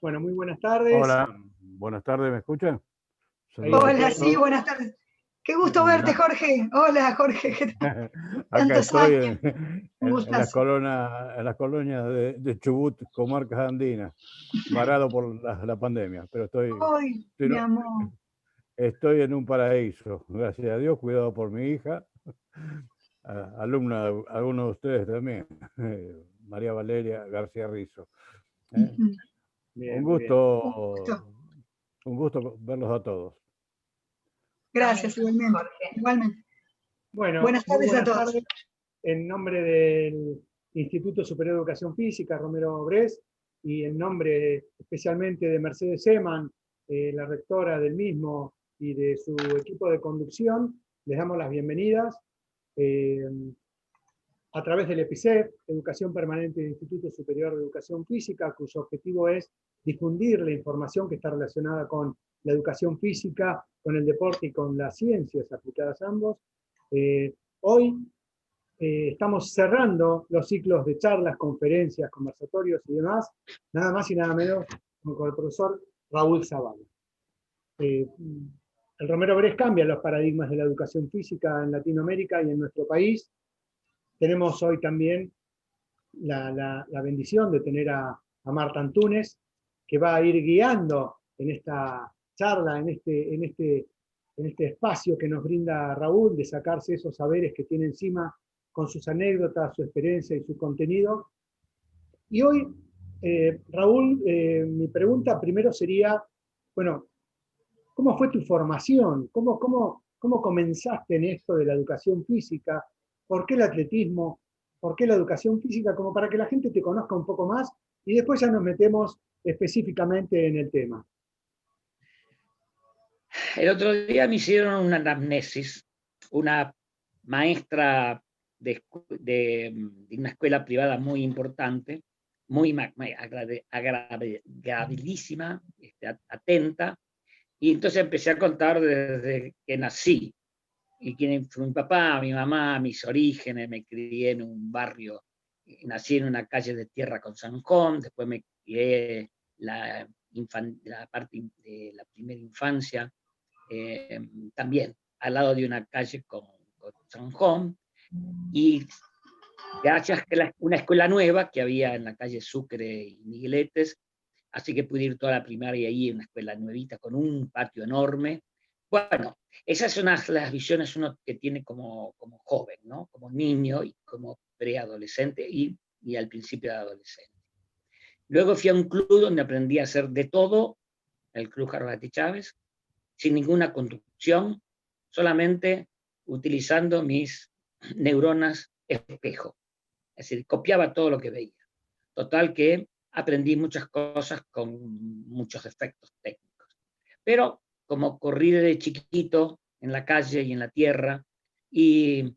Bueno, muy buenas tardes. Hola, buenas tardes, ¿me escuchan? Hola, sí, buenas tardes. Qué gusto verte, Jorge. Hola, Jorge. ¿Qué tal? Acá Tantos estoy años. en las colonias de Chubut, comarcas andinas, varado por la pandemia, pero Ay, mi amor. estoy en un paraíso, gracias a Dios, cuidado por mi hija, alumna de algunos de ustedes también, María Valeria García Rizo. Bien, Un gusto verlos a todos. Gracias, igualmente. Bueno, buenas tardes a todos. Tardes. En nombre del Instituto Superior de Educación Física, Romero Bres, y en nombre especialmente de Mercedes Seman, la rectora del mismo, y de su equipo de conducción, les damos las bienvenidas a través del EPICEF, Educación Permanente del Instituto Superior de Educación Física, cuyo objetivo es difundir la información que está relacionada con la educación física, con el deporte y con las ciencias aplicadas a ambos. Hoy estamos cerrando los ciclos de charlas, conferencias, conversatorios y demás, nada más y nada menos como con el profesor Raúl Zavala. El Romero Bres cambia los paradigmas de la educación física en Latinoamérica y en nuestro país. Tenemos hoy también la bendición de tener a Marta Antunes, que va a ir guiando en esta charla, en este espacio que nos brinda Raúl, de sacarse esos saberes que tiene encima con sus anécdotas, su experiencia y su contenido. Y hoy, Raúl, mi pregunta primero sería, bueno, ¿cómo fue tu formación? ¿Cómo comenzaste en esto de la educación física? ¿Por qué el atletismo? ¿Por qué la educación física? Como para que la gente te conozca un poco más y después ya nos metemos específicamente en el tema. El otro día me hicieron una anamnesis, una maestra de una escuela privada muy importante, muy agradabilísima, atenta, y entonces empecé a contar desde que nací, y quién fue mi papá, mi mamá, mis orígenes. Me crié en un barrio, nací en una calle de tierra con Sanjón, después me crié la parte de la primera infancia, también al lado de una calle con Sanjón, y gracias a una escuela nueva que había en la calle Sucre y Migueletes, así que pude ir toda la primaria ahí, una escuela nuevita con un patio enorme. Bueno, esas son las visiones uno que tiene como joven, ¿no? Como niño y como preadolescente y al principio de adolescente. Luego fui a un club donde aprendí a hacer de todo, el Club Jarbati Chávez, sin ninguna conducción, solamente utilizando mis neuronas espejo. Es decir, copiaba todo lo que veía. Total que aprendí muchas cosas con muchos efectos técnicos. Pero como corrí desde chiquito en la calle y en la tierra, y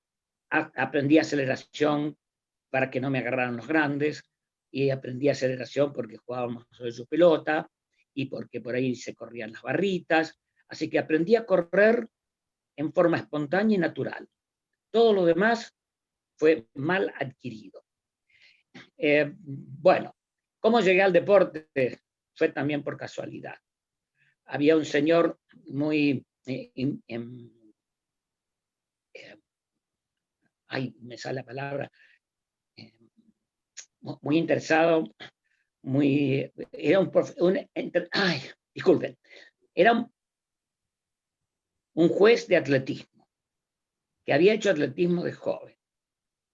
aprendí aceleración para que no me agarraran los grandes, y aprendí aceleración porque jugábamos sobre su pelota, y porque por ahí se corrían las barritas, así que aprendí a correr en forma espontánea y natural. Todo lo demás fue mal adquirido. Bueno, ¿cómo llegué al deporte? Fue también por casualidad. Había un señor muy, me sale la palabra, muy interesado, disculpen, era un juez de atletismo, que había hecho atletismo de joven,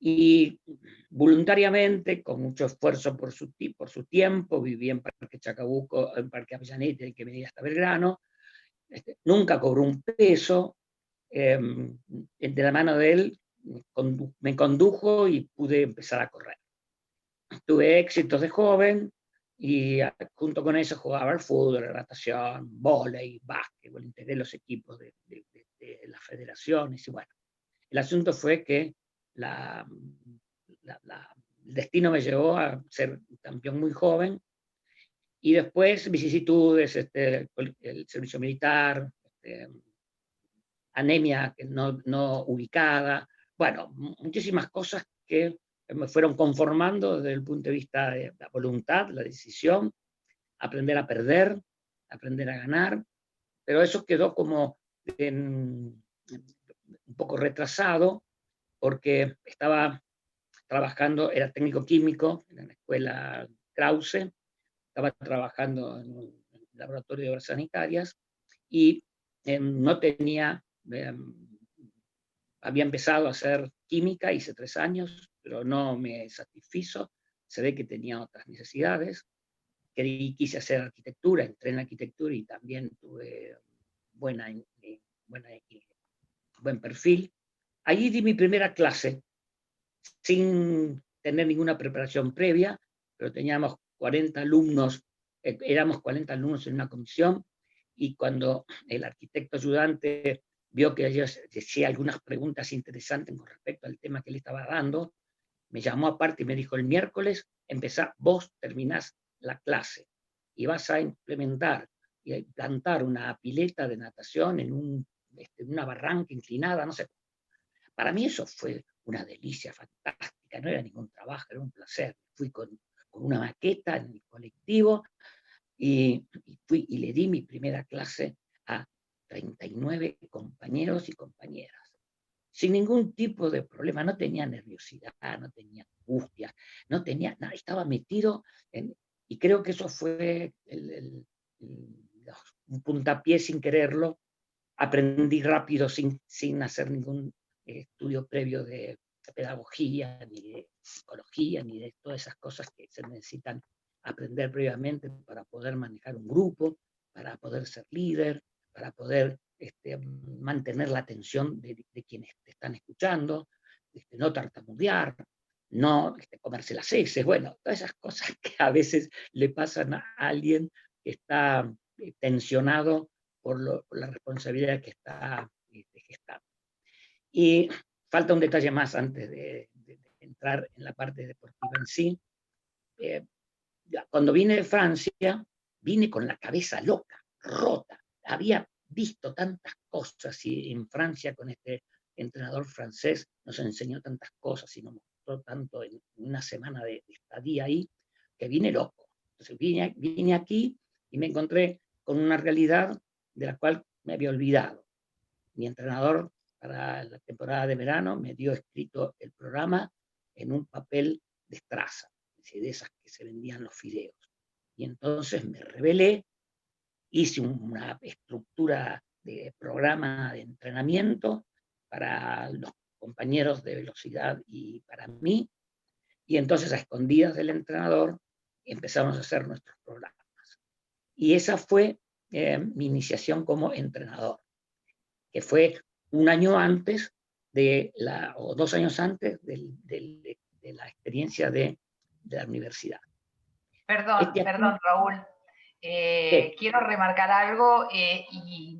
y voluntariamente, con mucho esfuerzo por su tiempo, vivía en Parque Chacabuco, en Parque Avellaneda, el que venía hasta Belgrano, nunca cobró un peso, de la mano de él me condujo y pude empezar a correr. Tuve éxitos de joven, y junto con eso jugaba al fútbol, la natación, vóley, básquetbol, integré los equipos de las federaciones, y bueno, el asunto fue que el destino me llevó a ser campeón muy joven, y después vicisitudes, el servicio militar, anemia no ubicada, bueno, muchísimas cosas que me fueron conformando desde el punto de vista de la voluntad, la decisión, aprender a perder, aprender a ganar, pero eso quedó como un poco retrasado porque estaba trabajando, era técnico químico en la escuela Krause, estaba trabajando en un laboratorio de obras sanitarias y no tenía, había empezado a hacer química, hice 3 años, pero no me satisfizo, se ve que tenía otras necesidades. Quise hacer arquitectura, entré en arquitectura y también tuve buen perfil. Allí di mi primera clase, sin tener ninguna preparación previa, pero teníamos 40 alumnos, éramos 40 alumnos en una comisión, y cuando el arquitecto ayudante vio que yo decía algunas preguntas interesantes con respecto al tema que le estaba dando, me llamó aparte y me dijo: el miércoles vos terminás la clase y vas a implementar y plantar una pileta de natación en una barranca inclinada, no sé. Para mí eso fue una delicia fantástica, no era ningún trabajo, era un placer. Fui con una maqueta en el colectivo y fui y le di mi primera clase a 39 compañeros y compañeras, sin ningún tipo de problema. No tenía nerviosidad, no tenía angustia, no tenía nada, estaba metido y creo que eso fue un puntapié sin quererlo. Aprendí rápido sin hacer ningún estudio previo de pedagogía, ni de psicología, ni de todas esas cosas que se necesitan aprender previamente para poder manejar un grupo, para poder ser líder, para poder mantener la atención de quienes te están escuchando, no tartamudear, no comerse las heces, bueno, todas esas cosas que a veces le pasan a alguien que está tensionado por la responsabilidad que está gestando. Y falta un detalle más antes de entrar en la parte deportiva en sí. Cuando vine de Francia, vine con la cabeza loca, rota. Había visto tantas cosas y en Francia con este entrenador francés nos enseñó tantas cosas y nos mostró tanto en una semana de estadía ahí, que vine loco. Entonces vine aquí y me encontré con una realidad de la cual me había olvidado. Mi entrenador para la temporada de verano me dio escrito el programa en un papel de estraza, de esas que se vendían los fideos. Y entonces me rebelé, hice una estructura de programa de entrenamiento para los compañeros de velocidad y para mí, y entonces a escondidas del entrenador empezamos a hacer nuestros programas. Y esa fue mi iniciación como entrenador, que fue un año antes o 2 años antes de la experiencia de la universidad. Perdón, Raúl. Quiero remarcar algo y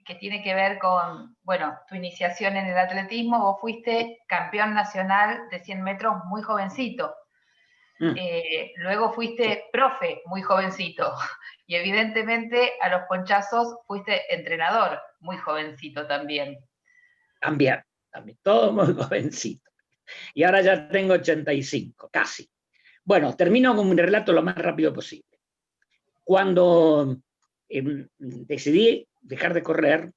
que tiene que ver con, bueno, tu iniciación en el atletismo. Vos fuiste campeón nacional de 100 metros muy jovencito. Luego fuiste profe muy jovencito. Y evidentemente a los ponchazos fuiste entrenador muy jovencito también. También, todo muy jovencito. Y ahora ya tengo 85, casi. Bueno, termino con mi relato lo más rápido posible. Cuando decidí dejar de correr,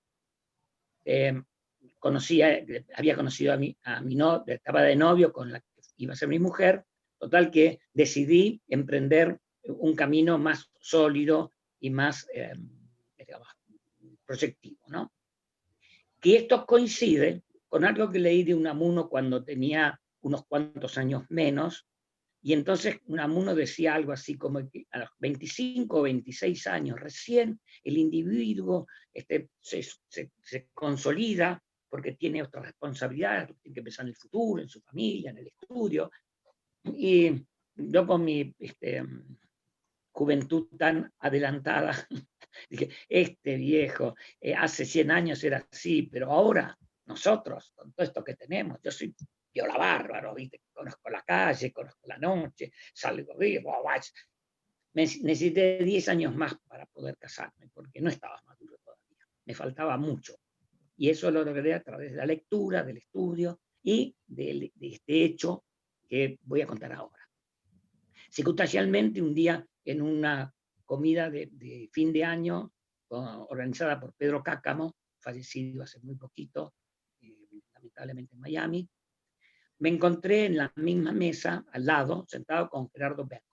había conocido a mi novia, estaba de novio con la que iba a ser mi mujer, total que decidí emprender un camino más sólido y más proyectivo, ¿no? Que esto coincide con algo que leí de Unamuno cuando tenía unos cuantos años menos, y entonces Unamuno decía algo así como que a los 25 o 26 años recién el individuo se consolida porque tiene otras responsabilidades, tiene que pensar en el futuro, en su familia, en el estudio. Y yo con mi juventud tan adelantada, dije, este viejo, hace 100 años era así, pero ahora nosotros, con todo esto que tenemos, yo soy viola bárbaro, ¿viste? Conozco la calle, conozco la noche, salgo vivo, necesité 10 años más para poder casarme, porque no estaba maduro todavía, me faltaba mucho. Y eso lo logré a través de la lectura, del estudio y de este hecho que voy a contar ahora. Circunstancialmente, un día en una comida de fin de año organizada por Pedro Cácamo, fallecido hace muy poquito, lamentablemente en Miami. Me encontré en la misma mesa, al lado, sentado con Gerardo Berkhoff.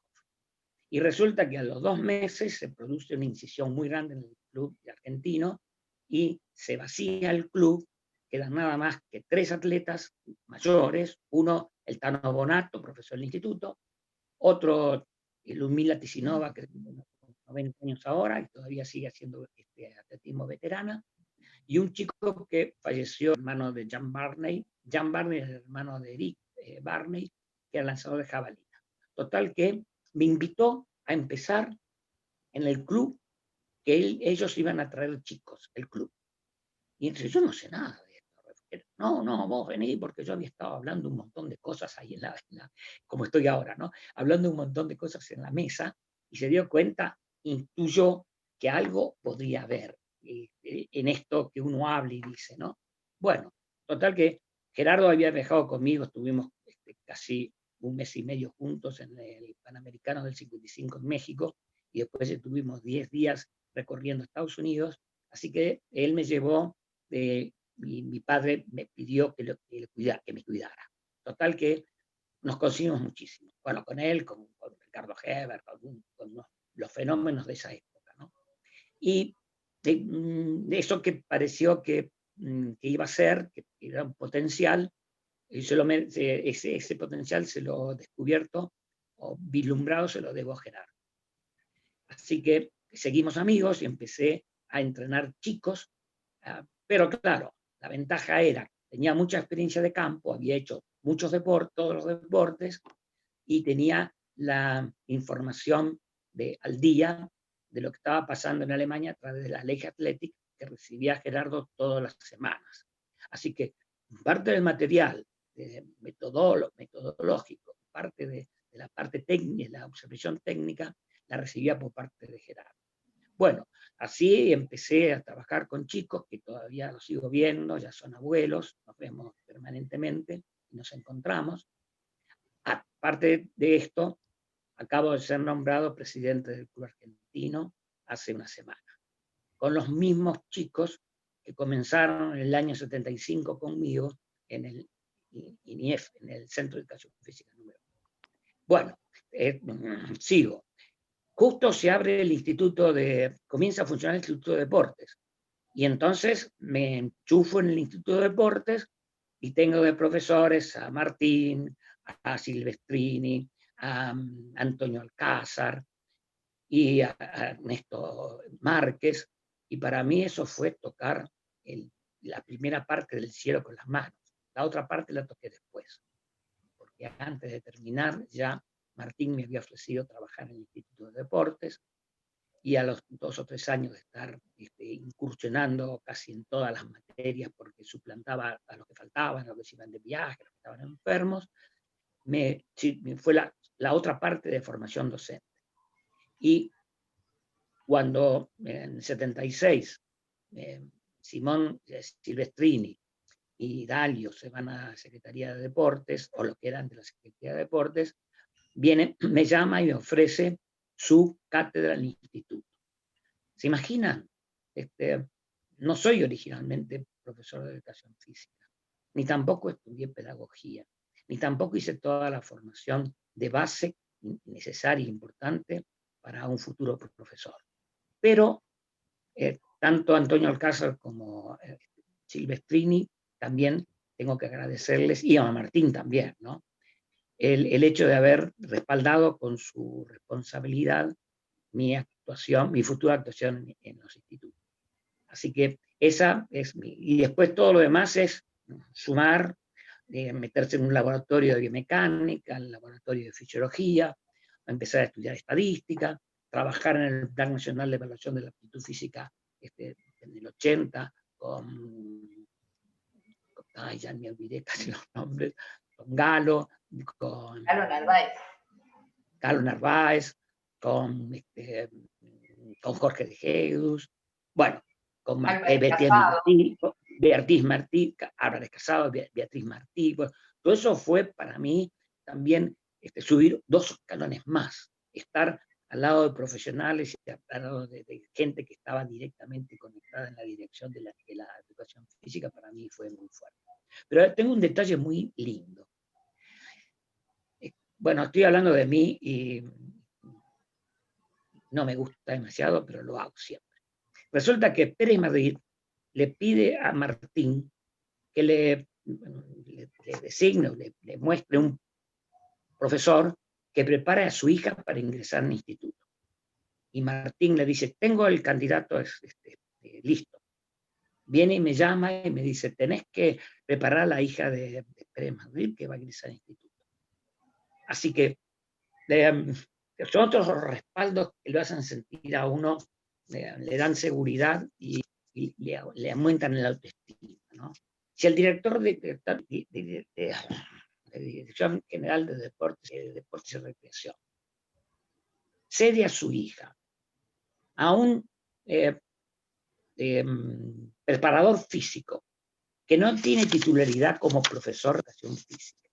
Y resulta que a los 2 meses se produce una incisión muy grande en el club argentino y se vacía el club. Quedan nada más que 3 atletas mayores, uno, el Tano Bonato, profesor del instituto, otro, Ludmila Tisinova, que tiene 90 años ahora y todavía sigue haciendo atletismo veterana, y un chico que falleció, hermano de Jan Barney. Jan Barney es el hermano de Eric Barney, que era lanzador de jabalina. Total que me invitó a empezar en el club, que ellos iban a traer chicos, el club. Y entonces yo no sé nada de esto. No, vos vení, porque yo había estado hablando un montón de cosas ahí como estoy ahora, ¿no? Hablando un montón de cosas en la mesa, y se dio cuenta, intuyó que algo podría haber en esto que uno habla y dice, ¿no? Bueno, total que Gerardo había viajado conmigo, estuvimos casi 1 mes y medio juntos en el Panamericano del 55 en México, y después estuvimos 10 días recorriendo Estados Unidos, así que él me llevó, mi padre me pidió que me cuidara. Total que nos conocimos muchísimo. Bueno, con él, con Ricardo Heber, con los fenómenos de esa época, ¿no? Y de eso que pareció que iba a ser, que era un potencial, ese potencial se lo he descubierto o vislumbrado se lo debo a Gerardo. Así que seguimos amigos y empecé a entrenar chicos, pero claro, la ventaja era, tenía mucha experiencia de campo, había hecho muchos deportes, todos los deportes, y tenía la información al día de lo que estaba pasando en Alemania a través de la Lege Athletic que recibía Gerardo todas las semanas. Así que parte del material metodológico, parte de la parte técnica, la observación técnica, la recibía por parte de Gerardo. Bueno, así empecé a trabajar con chicos que todavía los sigo viendo, ya son abuelos, nos vemos permanentemente y nos encontramos. Aparte de esto, acabo de ser nombrado presidente del Club Argentino hace una semana, con los mismos chicos que comenzaron en el año 75 conmigo en el INIEF, en el Centro de Educación Física número 1. Bueno, sigo. Justo se abre el comienza a funcionar el Instituto de Deportes, y entonces me enchufo en el Instituto de Deportes y tengo de profesores a Martín, a Silvestrini, a Antonio Alcázar y a Ernesto Márquez, y para mí eso fue tocar la primera parte del cielo con las manos. La otra parte la toqué después, porque antes de terminar ya Martín me había ofrecido trabajar en el Instituto de Deportes, y a los 2 o 3 años de estar incursionando casi en todas las materias, porque suplantaba a los que faltaban, a los que se iban de viaje, a los que estaban enfermos, fue la otra parte de formación docente. Y cuando en 76 Simón Silvestrini y Dalio se van a Secretaría de Deportes, o lo que eran de la Secretaría de Deportes, me llama y me ofrece su cátedra en el instituto. ¿Se imaginan? No soy originalmente profesor de educación física, ni tampoco estudié pedagogía, ni tampoco hice toda la formación de base necesaria e importante para un futuro profesor. Pero tanto Antonio Alcázar como Silvestrini también tengo que agradecerles, y a Martín también, ¿no? El hecho de haber respaldado con su responsabilidad mi futura actuación en los institutos. Así que esa es y después todo lo demás es sumar, meterse en un laboratorio de biomecánica, en un laboratorio de fisiología, empezar a estudiar estadística, trabajar en el Plan Nacional de Evaluación de la Aptitud Física en el 80, ya me olvidé casi los nombres, con Galo, con Galo Narváez, con Jorge de Jesús, bueno, con Beatriz Martí, Álvarez Casado, Beatriz Martí. Bueno, todo eso fue para mí también subir 2 escalones más, estar al lado de profesionales y al lado de gente que estaba directamente conectada en la dirección de la educación física, para mí fue muy fuerte. Pero tengo un detalle muy lindo. Bueno, estoy hablando de mí y no me gusta demasiado, pero lo hago siempre. Resulta que Pérez Madrid le pide a Martín que le designe, le muestre un profesor que prepare a su hija para ingresar al instituto. Y Martín le dice, tengo el candidato listo. Viene y me llama y me dice, tenés que preparar a la hija de Pérez Madrid que va a ingresar al instituto. Así que son otros respaldos que lo hacen sentir a uno, le dan seguridad y le aumentan el autoestima, ¿no? Si el director de Dirección General de Deportes y Recreación cede a su hija a un preparador físico que no tiene titularidad como profesor de educación física,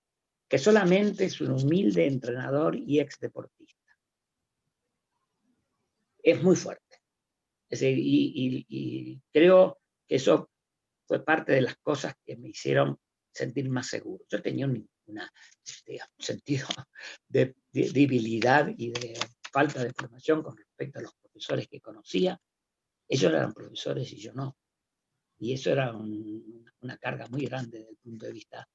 que solamente es un humilde entrenador y ex deportista, es muy fuerte. Es decir, y creo que eso fue parte de las cosas que me hicieron sentir más seguro. Yo tenía un sentido de debilidad y de falta de formación con respecto a los profesores que conocía. Ellos eran profesores y yo no. Y eso era una carga muy grande desde el punto de vista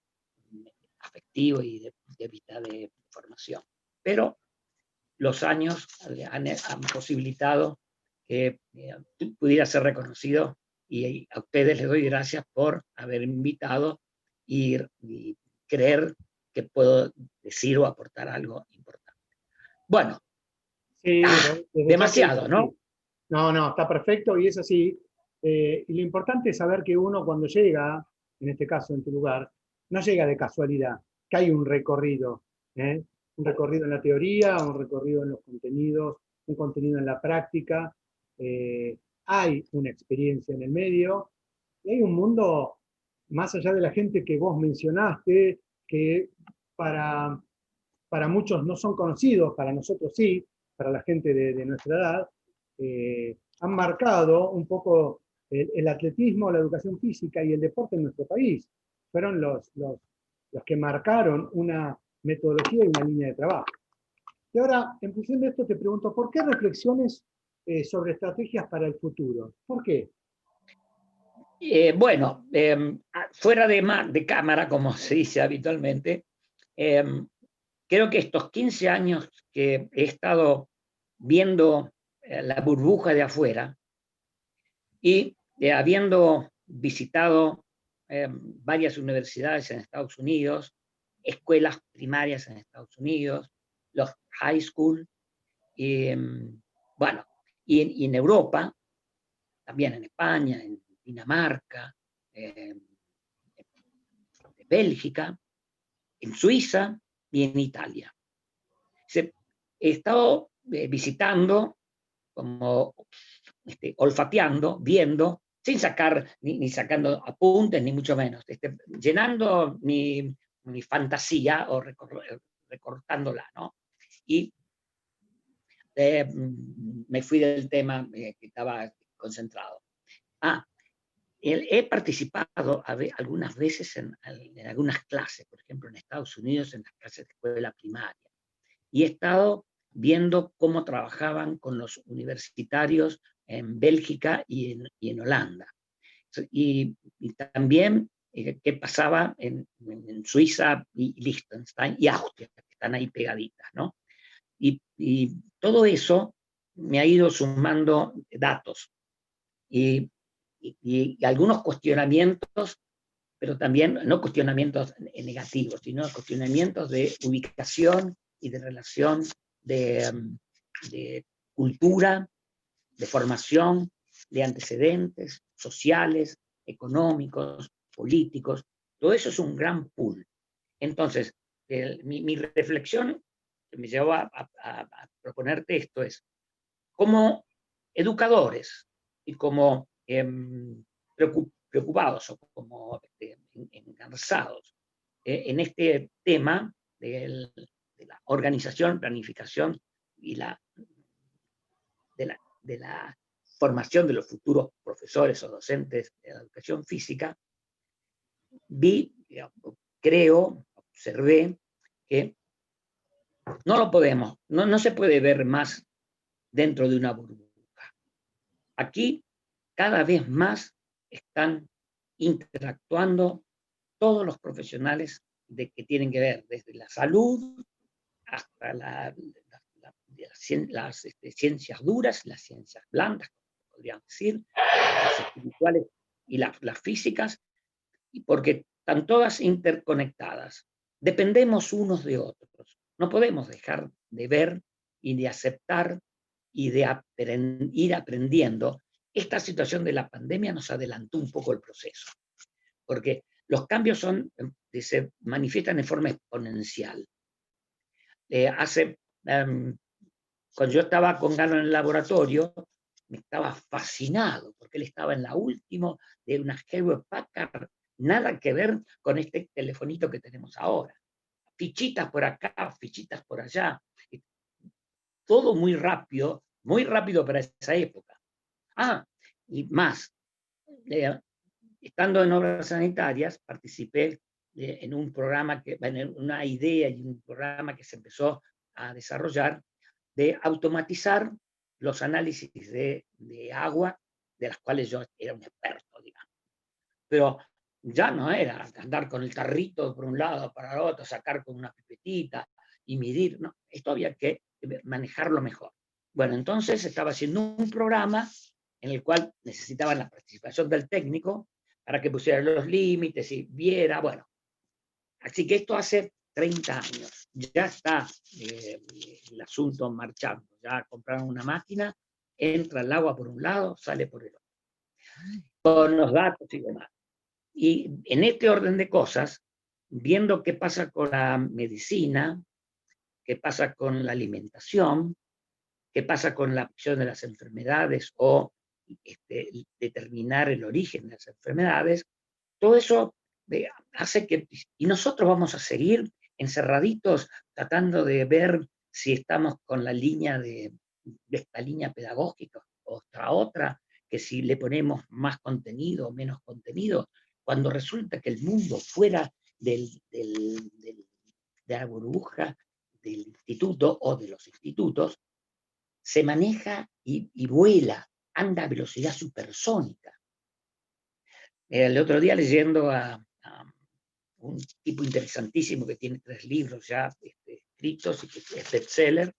afectivo y de vista de formación. Pero los años han posibilitado que pudiera ser reconocido, y a ustedes les doy gracias por haberme invitado y creer que puedo decir o aportar algo importante. Bueno, sí, demasiado, ¿no? No, está perfecto y es así. Y lo importante es saber que uno cuando llega, en este caso en tu lugar, no llega de casualidad, que hay un recorrido, ¿eh? Un recorrido en la teoría, un recorrido en los contenidos, un contenido en la práctica, hay una experiencia en el medio, y hay un mundo más allá de la gente que vos mencionaste, que para muchos no son conocidos, para nosotros sí, para la gente de nuestra edad, han marcado un poco el atletismo, la educación física y el deporte en nuestro país. Fueron los que marcaron una metodología y una línea de trabajo. Y ahora, en función de esto, te pregunto, ¿por qué reflexiones sobre estrategias para el futuro? ¿Por qué? Bueno, fuera de cámara, como se dice habitualmente, creo que estos 15 años que he estado viendo la burbuja de afuera y habiendo visitado varias universidades en Estados Unidos, escuelas primarias en Estados Unidos, los high school, bueno, y en Europa, también en España, en Dinamarca, en Bélgica, en Suiza y en Italia. He estado visitando, como olfateando, viendo, sin sacar, ni sacando apuntes, ni mucho menos, llenando mi fantasía o recortándola, ¿no? Y me fui del tema que estaba concentrado. He participado algunas veces en algunas clases, por ejemplo en Estados Unidos, en las clases de escuela primaria, y he estado viendo cómo trabajaban con los universitarios en Bélgica y en Holanda. Y también qué pasaba en Suiza y Liechtenstein y Austria, que están ahí pegaditas, ¿no? Y todo eso me ha ido sumando datos y algunos cuestionamientos, pero también no cuestionamientos negativos, sino cuestionamientos de ubicación y de relación, de cultura, de formación, de antecedentes sociales, económicos, políticos. Todo eso es un gran pool. Entonces, mi reflexión que me llevó a proponerte esto es, como educadores y como preocupados o como engarzados en este tema de la organización, planificación y la de la formación de los futuros profesores o docentes de la educación física, observé que no se puede ver más dentro de una burbuja. Aquí cada vez más están interactuando todos los profesionales que tienen que ver desde la salud hasta las ciencias duras, las ciencias blandas, podrían decir, las espirituales y las físicas, y porque están todas interconectadas. Dependemos unos de otros. No podemos dejar de ver y de aceptar y de ir aprendiendo. Esta situación de la pandemia nos adelantó un poco el proceso, porque los cambios se manifiestan de forma exponencial. Cuando yo estaba con Galo en el laboratorio, me estaba fascinado, porque él estaba en la última de una Hewlett Packard, nada que ver con este telefonito que tenemos ahora. Fichitas por acá, fichitas por allá. Todo muy rápido para esa época. Y más, estando en obras sanitarias, participé en un programa, en una idea y un programa que se empezó a desarrollar de automatizar los análisis de agua, de las cuales yo era un experto, digamos. Pero ya no era andar con el tarrito por un lado para el otro, sacar con una pipetita y medir, no, esto había que manejarlo mejor. Bueno, entonces estaba haciendo un programa en el cual necesitaban la participación del técnico para que pusiera los límites y viera, bueno. Así que esto hace 30 años. Ya está el asunto marchando. Ya compraron una máquina, entra el agua por un lado, sale por el otro. Con los datos y demás. Y en este orden de cosas, viendo qué pasa con la medicina, qué pasa con la alimentación, qué pasa con la acción de las enfermedades o determinar el origen de las enfermedades, todo eso hace que, y nosotros vamos a seguir encerraditos tratando de ver si estamos con la línea de esta línea pedagógica o otra, que si le ponemos más contenido o menos contenido, cuando resulta que el mundo fuera de la burbuja del instituto o de los institutos se maneja y vuela, anda a velocidad supersónica. El otro día leyendo a un tipo interesantísimo que tiene 3 libros ya escritos y que es bestseller,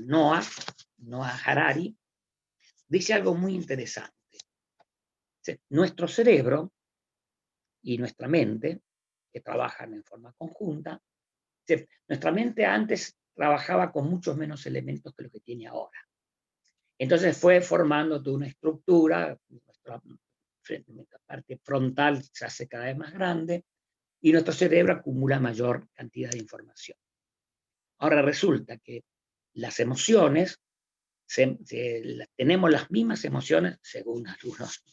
Noah Harari, dice algo muy interesante. Nuestro cerebro y nuestra mente, que trabajan en forma conjunta, nuestra mente antes trabajaba con muchos menos elementos que lo que tiene ahora. Entonces fue formando toda una estructura, nuestra parte frontal se hace cada vez más grande y nuestro cerebro acumula mayor cantidad de información. Ahora resulta que las emociones, tenemos las mismas emociones, según algunos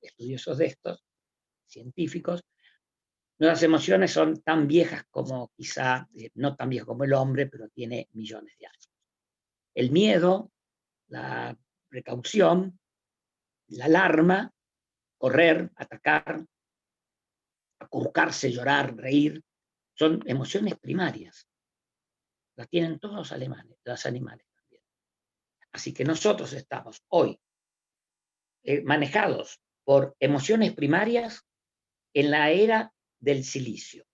estudiosos de estos, científicos. Nuestras emociones son tan viejas como quizá, no tan viejas como el hombre, pero tiene millones de años. El miedo, la precaución, la alarma, correr, atacar, acurrucarse, llorar, reír, son emociones primarias. Las tienen todos los animales también. Así que nosotros estamos hoy manejados por emociones primarias en la era del silicio.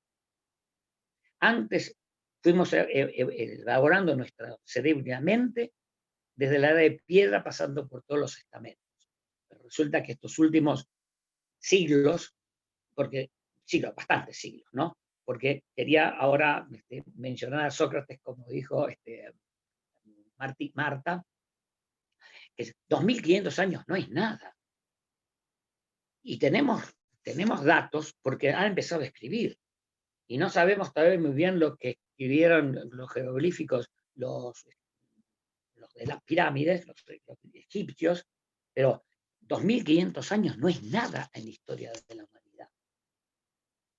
Antes fuimos elaborando nuestra cerebro y la mente desde la era de piedra pasando por todos los estamentos. Pero resulta que estos últimos siglos, bastantes siglos, ¿no? Porque quería ahora mencionar a Sócrates, como dijo Marta, que 2500 años no es nada. Y tenemos datos porque han empezado a escribir. Y no sabemos todavía muy bien lo que escribieron los jeroglíficos, los de las pirámides, los egipcios, pero 2500 años no es nada en la historia de la humanidad.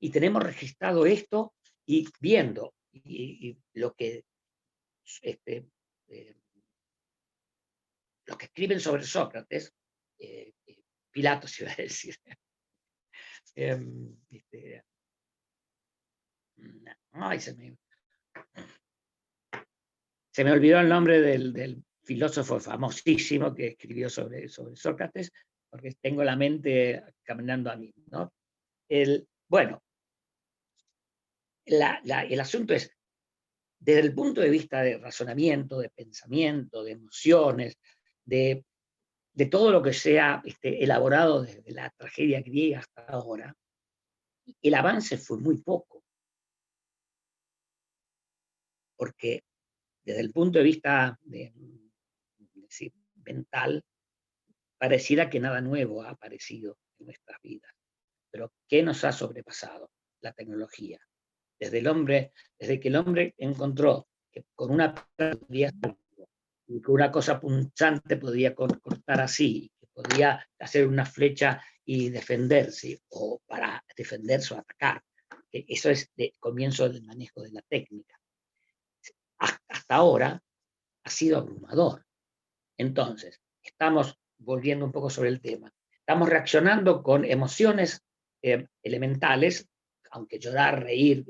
Y tenemos registrado esto y viendo y lo que los que escriben sobre Sócrates, Pilatos iba a decir, ay, se me olvidó el nombre del filósofo famosísimo que escribió sobre Sócrates, porque tengo la mente caminando a mí, ¿no? Bueno, el asunto es, desde el punto de vista de razonamiento, de pensamiento, de emociones, de todo lo que sea elaborado desde la tragedia griega hasta ahora, el avance fue muy poco. Porque desde el punto de vista mental, pareciera que nada nuevo ha aparecido en nuestras vidas. Pero ¿qué nos ha sobrepasado? La tecnología. Desde que el hombre encontró que con una y con una cosa punzante podía cortar así, que podía hacer una flecha y defenderse, o para defenderse o atacar. Eso es el comienzo del manejo de la técnica. Hasta ahora ha sido abrumador. Entonces, estamos volviendo un poco sobre el tema. Estamos reaccionando con emociones elementales, aunque llorar, reír,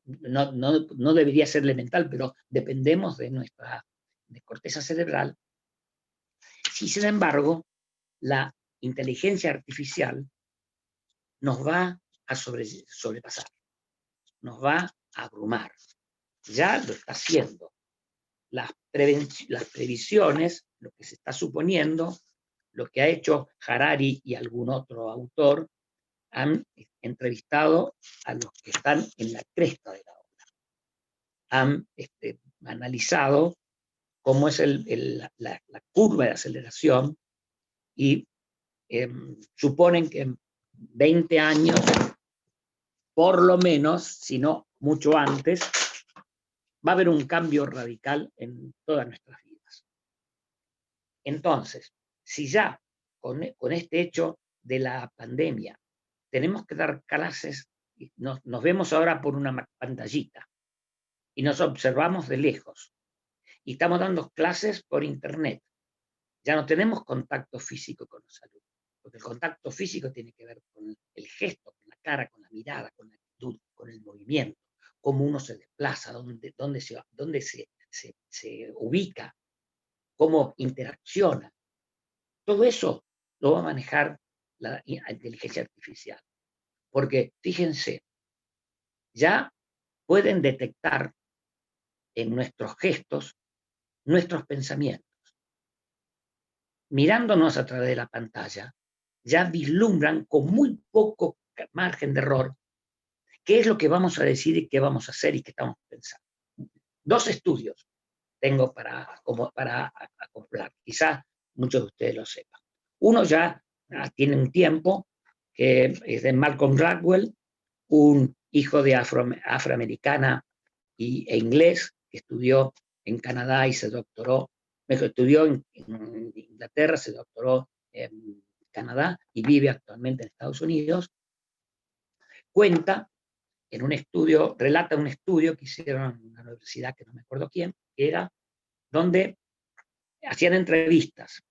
no debería ser elemental, pero dependemos de nuestra corteza cerebral. Si, sin embargo, la inteligencia artificial nos va a sobrepasar, nos va a abrumar. Ya lo está haciendo. Las previsiones, lo que se está suponiendo, lo que ha hecho Harari y algún otro autor, han entrevistado a los que están en la cresta de la ola. Han analizado cómo es la curva de aceleración y suponen que en 20 años, por lo menos, si no mucho antes, va a haber un cambio radical en todas nuestras vidas. Entonces, si ya con este hecho de la pandemia tenemos que dar clases, nos vemos ahora por una pantallita y nos observamos de lejos y estamos dando clases por internet, ya no tenemos contacto físico con los alumnos, porque el contacto físico tiene que ver con el gesto, con la cara, con la mirada, con la actitud, con el movimiento, cómo uno se desplaza, dónde se ubica, cómo interacciona. Todo eso lo va a manejar la inteligencia artificial. Porque, fíjense, ya pueden detectar en nuestros gestos nuestros pensamientos. Mirándonos a través de la pantalla, ya vislumbran con muy poco margen de error qué es lo que vamos a decir y qué vamos a hacer y qué estamos pensando. 2 estudios tengo para acoplar. Quizás muchos de ustedes lo sepan. Uno ya tiene un tiempo, que es de Malcolm Gladwell, un hijo de afroamericana e inglés, que estudió en Canadá y se doctoró, estudió en Inglaterra, se doctoró en Canadá y vive actualmente en Estados Unidos. Cuenta en un estudio, relata un estudio que hicieron en una universidad que no me acuerdo quién, que era donde hacían entrevistas.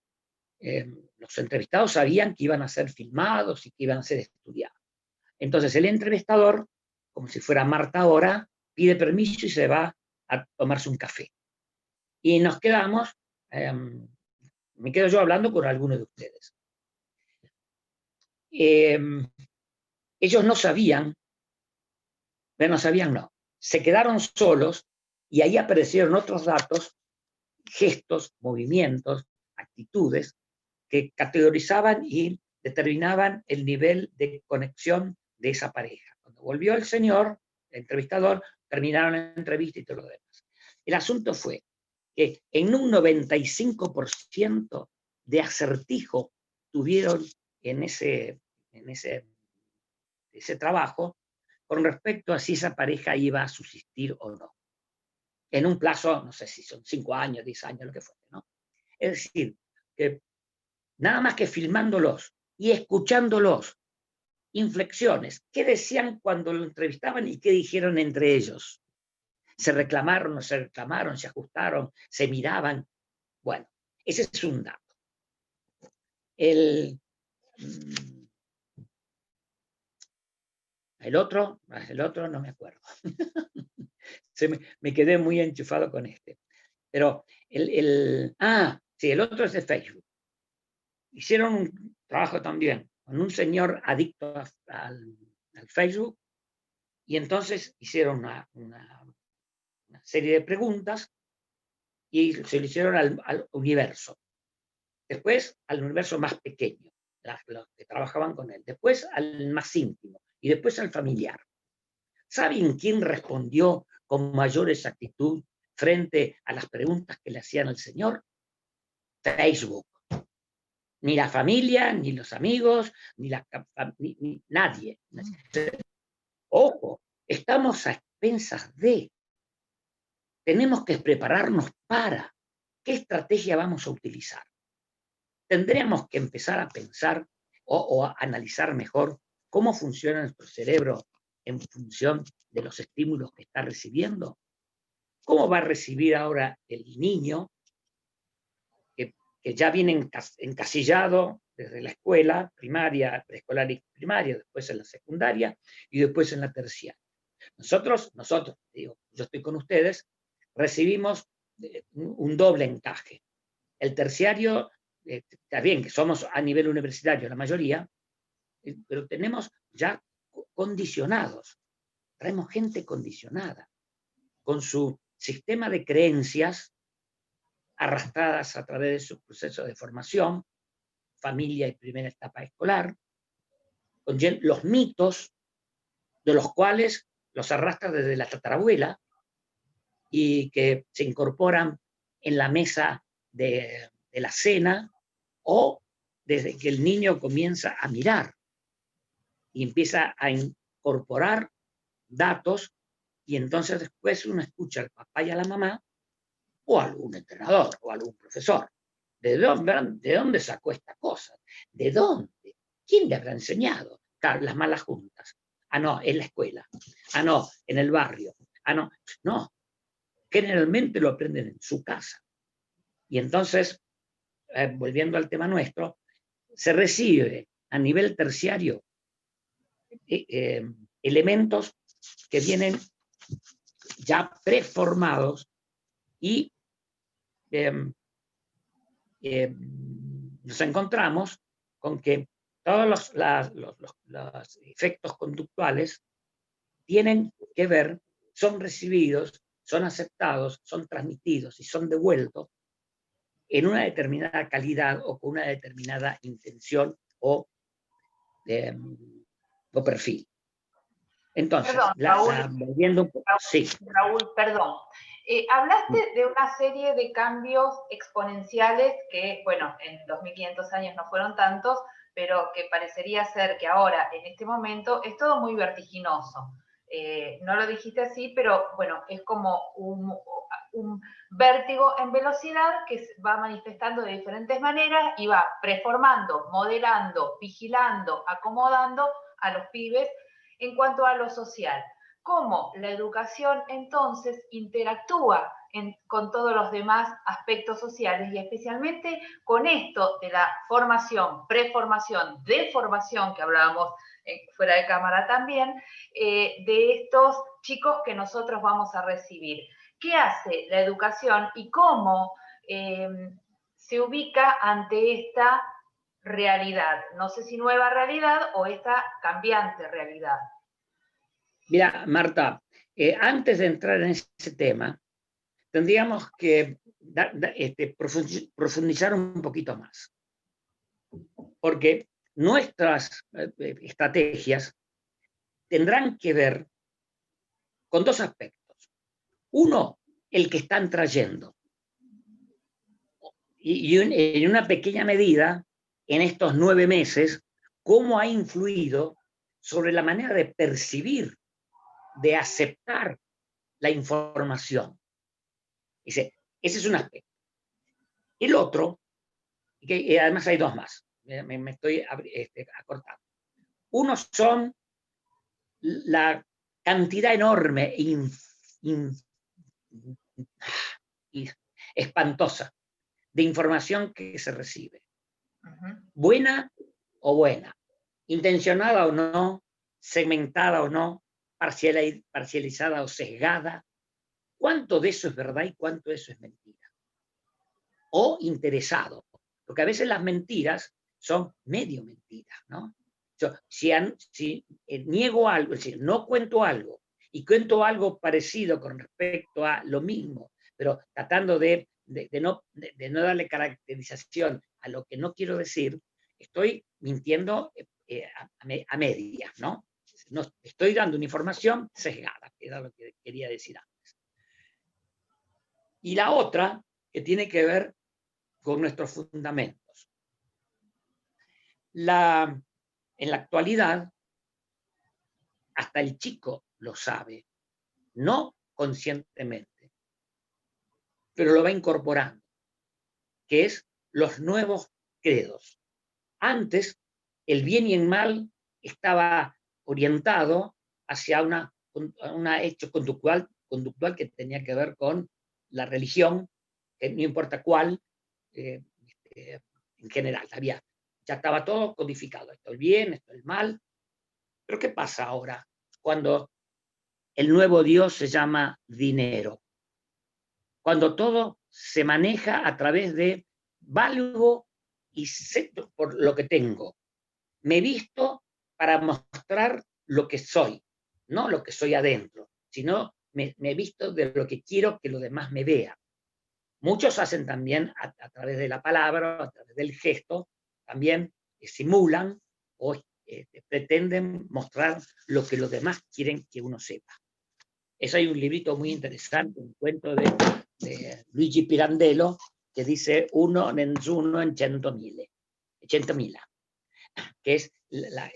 Los entrevistados sabían que iban a ser filmados y que iban a ser estudiados. Entonces el entrevistador, como si fuera Marta ahora, pide permiso y se va a tomarse un café. Y nos quedamos, me quedo yo hablando con algunos de ustedes. Ellos no sabían, se quedaron solos y ahí aparecieron otros datos, gestos, movimientos, actitudes, que categorizaban y determinaban el nivel de conexión de esa pareja. Cuando volvió el señor, el entrevistador, terminaron la entrevista y todo lo demás. El asunto fue que en un 95% de acertijo tuvieron en ese trabajo con respecto a si esa pareja iba a subsistir o no. En un plazo, no sé si son 5 años, 10 años, lo que fuera, ¿no? Es decir, que nada más que filmándolos y escuchándolos, inflexiones, qué decían cuando lo entrevistaban y qué dijeron entre ellos. ¿Se reclamaron, no se reclamaron, se ajustaron, se miraban? Bueno, Ese es un dato. El otro no me acuerdo. Me quedé muy enchufado con este. Pero sí, el otro es de Facebook. Hicieron un trabajo también con un señor adicto al Facebook, y entonces hicieron una serie de preguntas y se lo hicieron al universo. Después al universo más pequeño, los que trabajaban con él. Después al más íntimo y después al familiar. ¿Saben quién respondió con mayor exactitud frente a las preguntas que le hacían al señor? Facebook. Ni la familia, ni los amigos, ni nadie. Ojo, estamos a expensas de. Tenemos que prepararnos para. ¿Qué estrategia vamos a utilizar? Tendríamos que empezar a pensar o a analizar mejor cómo funciona nuestro cerebro en función de los estímulos que está recibiendo. ¿Cómo va a recibir ahora el niño que ya viene encasillado desde la escuela primaria, preescolar y primaria, después en la secundaria y después en la terciaria? Nosotros, digo, yo estoy con ustedes, recibimos un doble encaje. El terciario, está bien que somos a nivel universitario la mayoría, pero tenemos ya condicionados, traemos gente condicionada, con su sistema de creencias arrastradas a través de su proceso de formación, familia y primera etapa escolar, con los mitos de los cuales los arrastra desde la tatarabuela y que se incorporan en la mesa de la cena o desde que el niño comienza a mirar y empieza a incorporar datos, y entonces después uno escucha al papá y a la mamá o a algún entrenador o a algún profesor. ¿De dónde sacó esta cosa? ¿De dónde? ¿Quién le habrá enseñado? Claro, las malas juntas. Ah, no, en la escuela. Ah, no, en el barrio. Ah, no. No. Generalmente lo aprenden en su casa. Y entonces, volviendo al tema nuestro, se recibe a nivel terciario elementos que vienen ya preformados y nos encontramos con que todos los efectos conductuales tienen que ver, son recibidos, son aceptados, son transmitidos y son devueltos en una determinada calidad o con una determinada intención o perfil. Entonces, Perdón, volviendo un poco. Sí. Raúl, perdón. Hablaste de una serie de cambios exponenciales que, bueno, en 2500 años no fueron tantos, pero que parecería ser que ahora, en este momento, es todo muy vertiginoso. No lo dijiste así, pero bueno, es como un vértigo en velocidad que se va manifestando de diferentes maneras y va preformando, modelando, vigilando, acomodando a los pibes en cuanto a lo social. Cómo la educación entonces interactúa con todos los demás aspectos sociales y especialmente con esto de la formación, preformación, deformación que hablábamos fuera de cámara también, de estos chicos que nosotros vamos a recibir. ¿Qué hace la educación y cómo se ubica ante esta realidad? No sé si nueva realidad o esta cambiante realidad. Mira, Marta, antes de entrar en ese tema, tendríamos que profundizar un poquito más. Porque nuestras estrategias tendrán que ver con dos aspectos. Uno, el que están trayendo. Y en una pequeña medida, en estos 9 meses, cómo ha influido sobre la manera de percibir, de aceptar la información. Ese es un aspecto. El otro, que además hay dos más, me estoy acortando. Uno son la cantidad enorme y espantosa de información que se recibe. Buena o buena, intencionada o no, segmentada o no, parcializada o sesgada. ¿Cuánto de eso es verdad y cuánto de eso es mentira? O interesado, porque a veces las mentiras son medio mentiras, ¿no? Si niego algo, es decir, no cuento algo, y cuento algo parecido con respecto a lo mismo, pero tratando de no darle caracterización a lo que no quiero decir, estoy mintiendo a medias, ¿no? No estoy dando una información sesgada, que era lo que quería decir antes. Y la otra, que tiene que ver con nuestros fundamentos. En la actualidad, hasta el chico lo sabe, no conscientemente, pero lo va incorporando, que es los nuevos credos. Antes, el bien y el mal estaba orientado hacia un hecho conductual que tenía que ver con la religión, que no importa cuál, en general, ya estaba todo codificado, esto es el bien, esto es el mal. Pero ¿qué pasa ahora cuando el nuevo Dios se llama dinero? Cuando todo se maneja a través de valgo y sé por lo que tengo. Me visto para mostrar lo que soy, no lo que soy adentro, sino me visto de lo que quiero que los demás me vean. Muchos hacen también a través de la palabra, a través del gesto, también simulan o pretenden mostrar lo que los demás quieren que uno sepa. Eso hay un librito muy interesante, un cuento de Luigi Pirandello, que dice uno nessuno en 100.000, que es la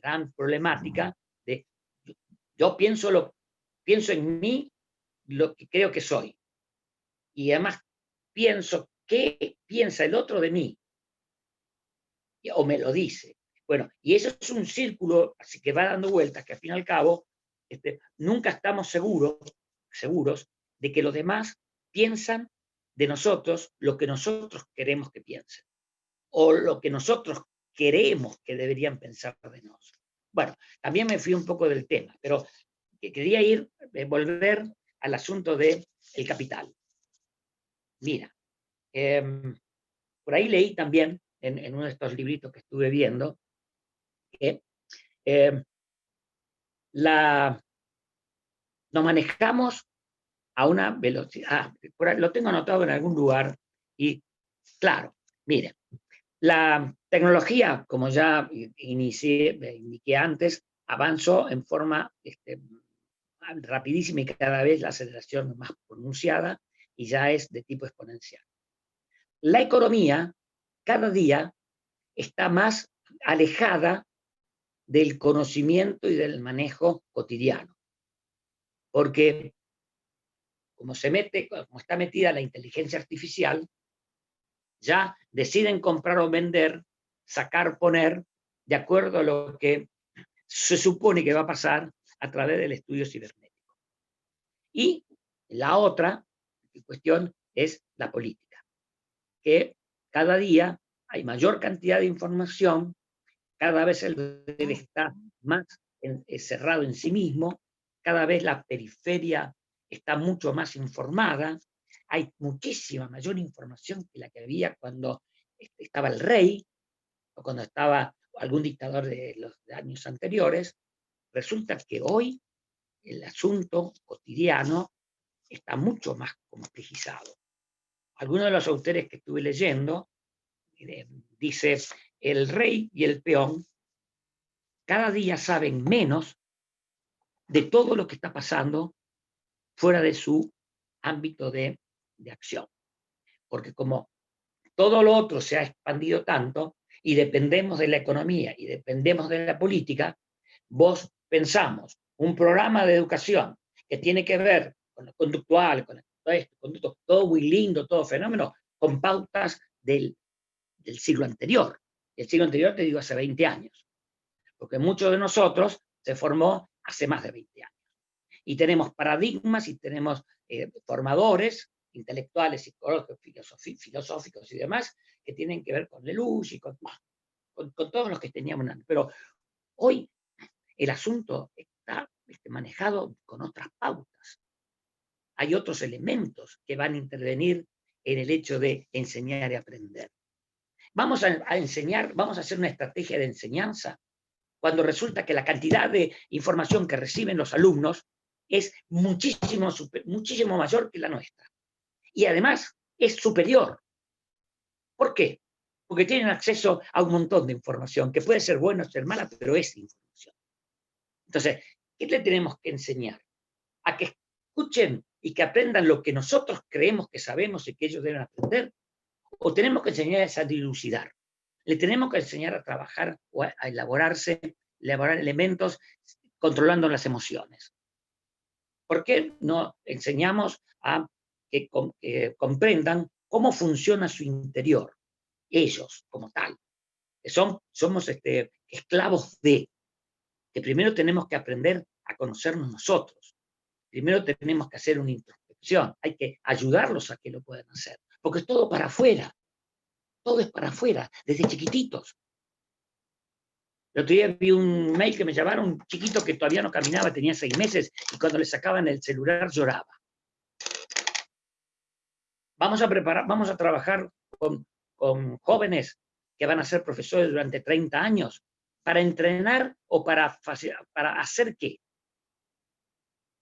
gran problemática de yo pienso en mí lo que creo que soy, y además pienso qué piensa el otro de mí, o me lo dice. Bueno, y eso es un círculo así que va dando vueltas, que al fin y al cabo nunca estamos seguros de que los demás piensan de nosotros lo que nosotros queremos que piensen, o lo que nosotros queremos que deberían pensar de nosotros. Bueno, también me fui un poco del tema, pero quería volver al asunto del capital. Mira, por ahí leí también, en uno de estos libritos que estuve viendo, que nos manejamos a una velocidad, lo tengo anotado en algún lugar, y claro, mire, la tecnología, como ya indiqué antes, avanzó en forma rapidísima y cada vez la aceleración más pronunciada, y ya es de tipo exponencial. La economía cada día está más alejada del conocimiento y del manejo cotidiano, porque como está metida la inteligencia artificial, ya deciden comprar o vender, sacar, poner, de acuerdo a lo que se supone que va a pasar a través del estudio cibernético. Y la otra cuestión es la política, que cada día hay mayor cantidad de información, cada vez el poder está más cerrado en sí mismo, cada vez la periferia está mucho más informada, hay muchísima mayor información que la que había cuando estaba el rey, o cuando estaba algún dictador de los años anteriores. Resulta que hoy el asunto cotidiano está mucho más complejizado. Algunos de los autores que estuve leyendo dice, el rey y el peón cada día saben menos de todo lo que está pasando fuera de su ámbito de acción. Porque como todo lo otro se ha expandido tanto y dependemos de la economía y dependemos de la política, vos pensamos un programa de educación que tiene que ver con lo conductual, con esto, todo muy lindo, todo fenómeno, con pautas del siglo anterior. El siglo anterior, te digo, hace 20 años. Porque muchos de nosotros se formó hace más de 20 años. Y tenemos paradigmas y tenemos formadores intelectuales, psicológicos, filosóficos y demás, que tienen que ver con Lelouch y con todos los que teníamos antes. Pero hoy el asunto está manejado con otras pautas. Hay otros elementos que van a intervenir en el hecho de enseñar y aprender. Vamos a enseñar, vamos a hacer una estrategia de enseñanza cuando resulta que la cantidad de información que reciben los alumnos es muchísimo mayor que la nuestra. Y además es superior. ¿Por qué? Porque tienen acceso a un montón de información, que puede ser buena o ser mala, pero es información. Entonces, ¿qué le tenemos que enseñar? A que escuchen y que aprendan lo que nosotros creemos que sabemos y que ellos deben aprender, o tenemos que enseñarles a dilucidar. Le tenemos que enseñar a trabajar o a elaborar elementos controlando las emociones. ¿Por qué no enseñamos a que comprendan cómo funciona su interior? Ellos, como tal. Somos esclavos de, que primero tenemos que aprender a conocernos nosotros. Primero tenemos que hacer una introspección. Hay que ayudarlos a que lo puedan hacer. Porque es todo para afuera. Todo es para afuera, desde chiquititos. El otro día vi un mail que me llamaron, un chiquito que todavía no caminaba, tenía 6 meses, y cuando le sacaban el celular lloraba. Vamos a trabajar con jóvenes que van a ser profesores durante 30 años, para entrenar o para hacer qué.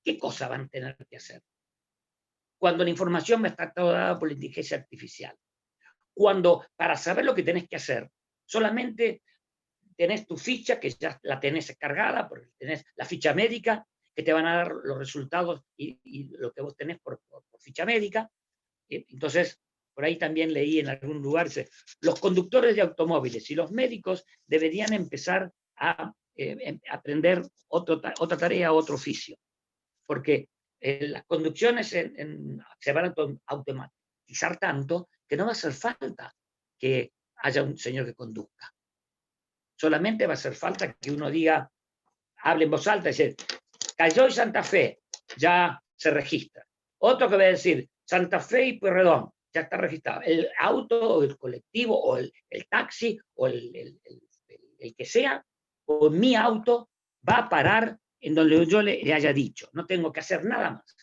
¿Qué cosa van a tener que hacer? Cuando la información me está toda dada por la inteligencia artificial. Cuando para saber lo que tenés que hacer, solamente tenés tu ficha, que ya la tenés cargada, porque tenés la ficha médica, que te van a dar los resultados y lo que vos tenés por ficha médica. Entonces, por ahí también leí en algún lugar, los conductores de automóviles y los médicos deberían empezar a aprender otra tarea, otro oficio, porque las conducciones se van a automatizar tanto que no va a hacer falta que haya un señor que conduzca. Solamente va a hacer falta que uno diga, hable en voz alta y dice, Cayó y Santa Fe, ya se registra. Otro que va a decir, Santa Fe y Pueyrredón, ya está registrado. El auto, o el colectivo, o el taxi, o el que sea, o mi auto, va a parar en donde yo le haya dicho. No tengo que hacer nada más.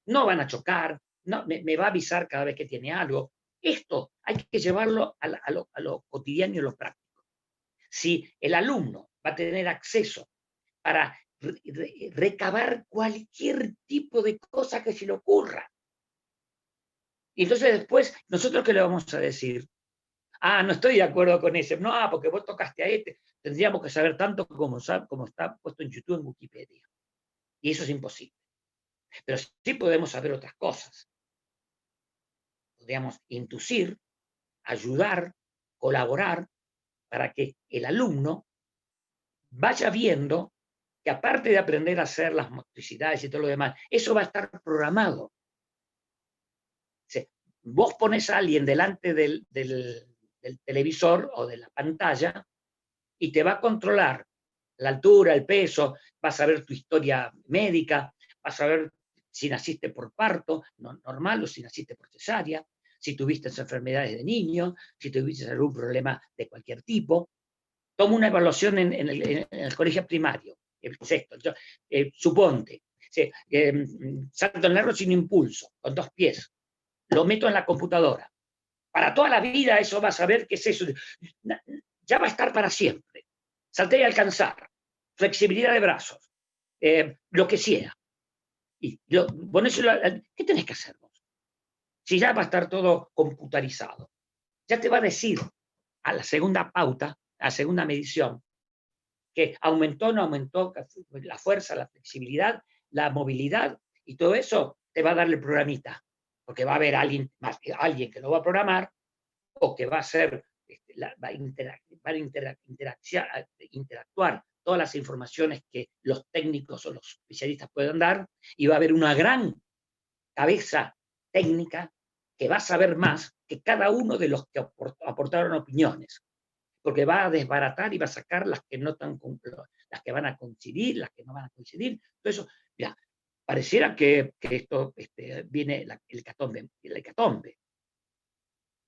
No van a chocar, no, me va a avisar cada vez que tiene algo. Esto hay que llevarlo a lo cotidiano y a lo práctico. Si el alumno va a tener acceso para recabar cualquier tipo de cosa que se le ocurra, y entonces después, ¿nosotros qué le vamos a decir? Ah, no estoy de acuerdo con ese. No, porque vos tocaste a este. Tendríamos que saber tanto como está puesto en YouTube, en Wikipedia. Y eso es imposible. Pero sí podemos saber otras cosas. Podríamos inducir, ayudar, colaborar, para que el alumno vaya viendo que aparte de aprender a hacer las motricidades y todo lo demás, eso va a estar programado. Vos pones a alguien delante del televisor o de la pantalla y te va a controlar la altura, el peso, vas a ver tu historia médica, vas a ver si naciste por parto normal o si naciste por cesárea, si tuviste enfermedades de niño, si tuviste algún problema de cualquier tipo. Toma una evaluación en el colegio primario, el sexto. Suponte, salto en largo sin impulso, con 2 pies. Lo meto en la computadora. Para toda la vida eso va a saber qué es eso. Ya va a estar para siempre. Salté y alcanzar. Flexibilidad de brazos. Lo que sea. ¿Qué tenés que hacer vos? Si ya va a estar todo computarizado. Ya te va a decir a la segunda pauta, a la segunda medición, que aumentó o no aumentó la fuerza, la flexibilidad, la movilidad, y todo eso te va a dar el programita. Porque va a haber alguien que lo va a programar, o que va a hacer, va a interactuar todas las informaciones que los técnicos o los especialistas puedan dar, y va a haber una gran cabeza técnica que va a saber más que cada uno de los que aportaron opiniones, porque va a desbaratar y va a sacar las que no están, las que van a coincidir, las que no van a coincidir. Todo eso, mira, pareciera que esto viene el hecatombe.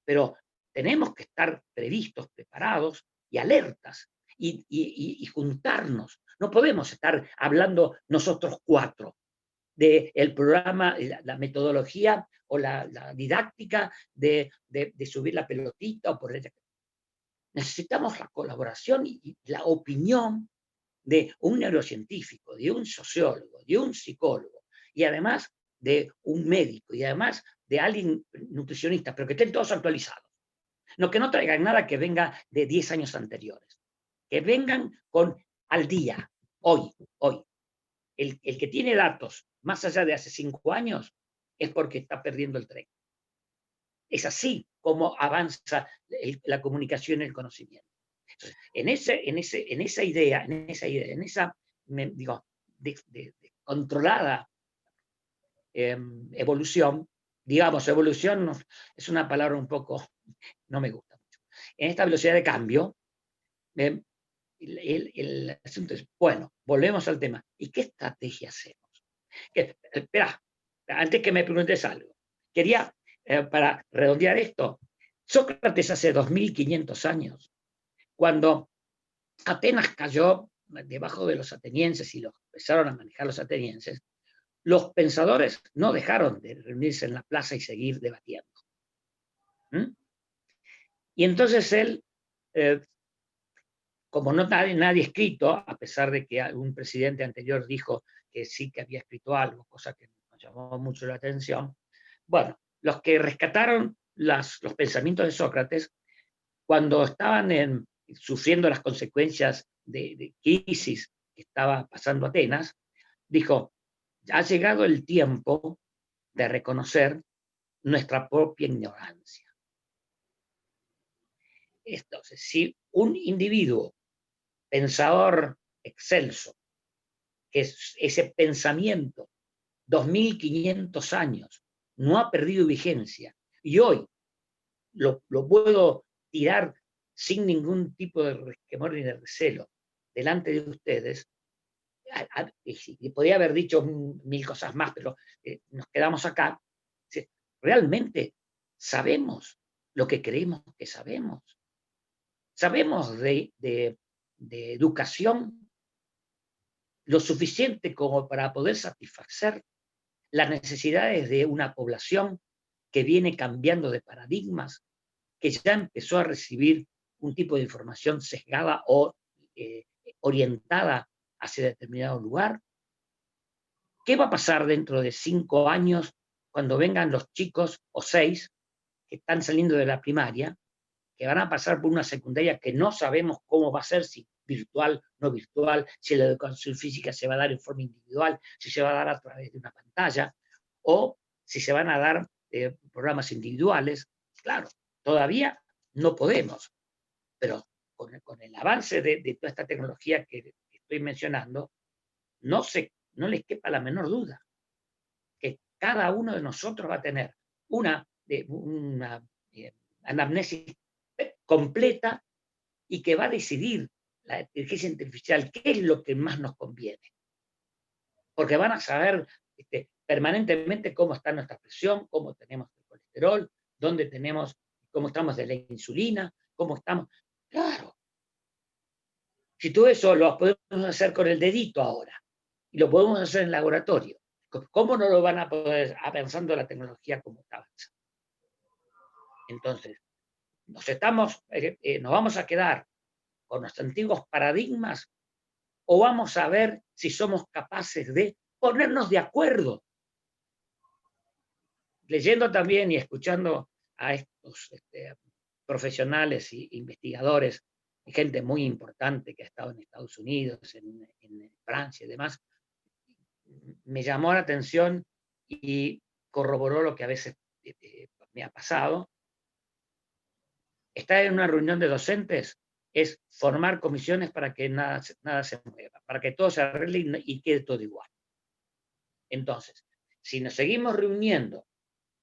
Pero tenemos que estar previstos, preparados y alertas y juntarnos. No podemos estar hablando nosotros cuatro del programa, la metodología o la didáctica de subir la pelotita o por ella. Necesitamos la colaboración y la opinión de un neurocientífico, de un sociólogo, de un psicólogo, y además de un médico, y además de alguien nutricionista, pero que estén todos actualizados. No, que no traigan nada que venga de 10 años anteriores. Que vengan al día, hoy. El que tiene datos más allá de hace 5 años es porque está perdiendo el tren. Es así como avanza la comunicación y el conocimiento. Entonces, en esa idea, controlada evolución, digamos, evolución es una palabra un poco, no me gusta mucho. En esta velocidad de cambio, el asunto es, bueno, volvemos al tema. ¿Y qué estrategia hacemos? Espera, antes que me preguntes algo, quería, para redondear esto, Sócrates hace 2500 años, cuando Atenas cayó debajo de los atenienses y los empezaron a manejar los atenienses, los pensadores no dejaron de reunirse en la plaza y seguir debatiendo. Y entonces él, como no nadie escrito, a pesar de que algún presidente anterior dijo que sí que había escrito algo, cosa que nos llamó mucho la atención, bueno, los que rescataron los pensamientos de Sócrates, cuando estaban sufriendo las consecuencias de crisis que estaba pasando Atenas, dijo, ha llegado el tiempo de reconocer nuestra propia ignorancia. Entonces, si un individuo pensador excelso, que es ese pensamiento, 2500 años, no ha perdido vigencia, y hoy lo puedo tirar sin ningún tipo de resquemor ni de recelo delante de ustedes, y podría haber dicho 1000 cosas más, pero nos quedamos acá. Realmente sabemos lo que creemos que sabemos. Sabemos de educación lo suficiente como para poder satisfacer las necesidades de una población que viene cambiando de paradigmas, que ya empezó a recibir un tipo de información sesgada o orientada hacia determinado lugar. ¿Qué va a pasar dentro de 5 años cuando vengan los chicos, o 6, que están saliendo de la primaria, que van a pasar por una secundaria que no sabemos cómo va a ser, si virtual, no virtual, si la educación física se va a dar en forma individual, si se va a dar a través de una pantalla, o si se van a dar programas individuales? Claro, todavía no podemos, pero con el avance de toda esta tecnología que estoy mencionando, no les quepa la menor duda que cada uno de nosotros va a tener una anamnesis completa y que va a decidir la inteligencia artificial qué es lo que más nos conviene. Porque van a saber permanentemente cómo está nuestra presión, cómo tenemos el colesterol, dónde tenemos, cómo estamos de la insulina, cómo estamos. Claro. Si todo eso lo podemos hacer con el dedito ahora, y lo podemos hacer en el laboratorio, ¿cómo no lo van a poder avanzando la tecnología como está avanzando? Entonces, nos vamos a quedar con nuestros antiguos paradigmas, o vamos a ver si somos capaces de ponernos de acuerdo. Leyendo también y escuchando a estos profesionales e investigadores, y gente muy importante que ha estado en Estados Unidos, en Francia y demás, me llamó la atención y corroboró lo que a veces me ha pasado. Estar en una reunión de docentes es formar comisiones para que nada se mueva, para que todo se arregle y quede todo igual. Entonces, si nos seguimos reuniendo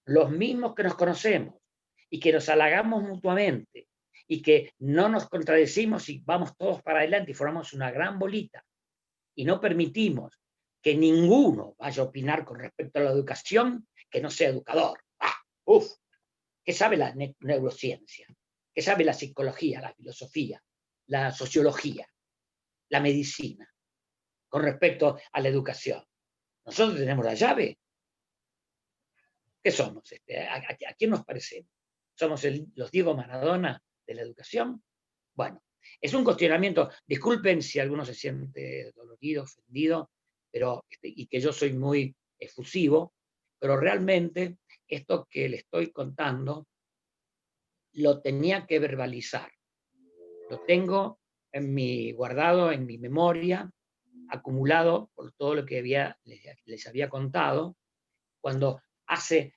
los mismos que nos conocemos y que nos halagamos mutuamente y que no nos contradecimos y vamos todos para adelante y formamos una gran bolita y no permitimos que ninguno vaya a opinar con respecto a la educación que no sea educador. ¿Qué sabe la neurociencia? ¿Qué sabe la psicología, la filosofía, la sociología, la medicina con respecto a la educación? Nosotros tenemos la llave. ¿Qué somos? ¿A quién nos parecemos? ¿Somos los Diego Maradona de la educación? Bueno, es un cuestionamiento. Disculpen si alguno se siente dolorido, ofendido, pero, y que yo soy muy efusivo, pero realmente esto que le estoy contando lo tenía que verbalizar. Lo tengo guardado en mi memoria, acumulado por todo lo que les había contado, cuando hace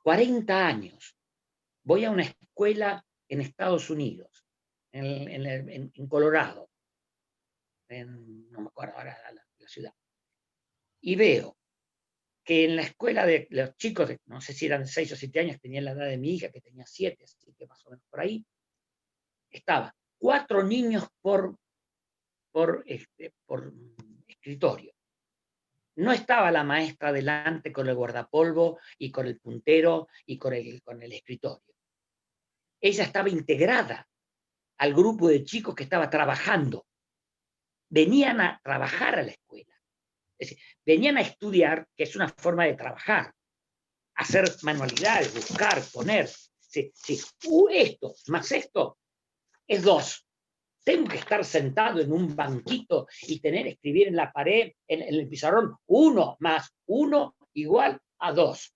40 años voy a una escuela en Estados Unidos, en Colorado, no me acuerdo ahora la ciudad, y veo que en la escuela de los chicos, no sé si eran 6 o 7 años, tenían la edad de mi hija, que tenía 7, así que más o menos por ahí, estaba 4 niños por escritorio. No estaba la maestra delante con el guardapolvo y con el puntero y con el escritorio. Ella estaba integrada al grupo de chicos que estaba trabajando. Venían a trabajar a la escuela. Es decir, venían a estudiar, que es una forma de trabajar, hacer manualidades, buscar, poner. Sí. Esto más esto es 2. Tengo que estar sentado en un banquito y escribir en la pared, en el pizarrón, 1 más 1 igual a 2.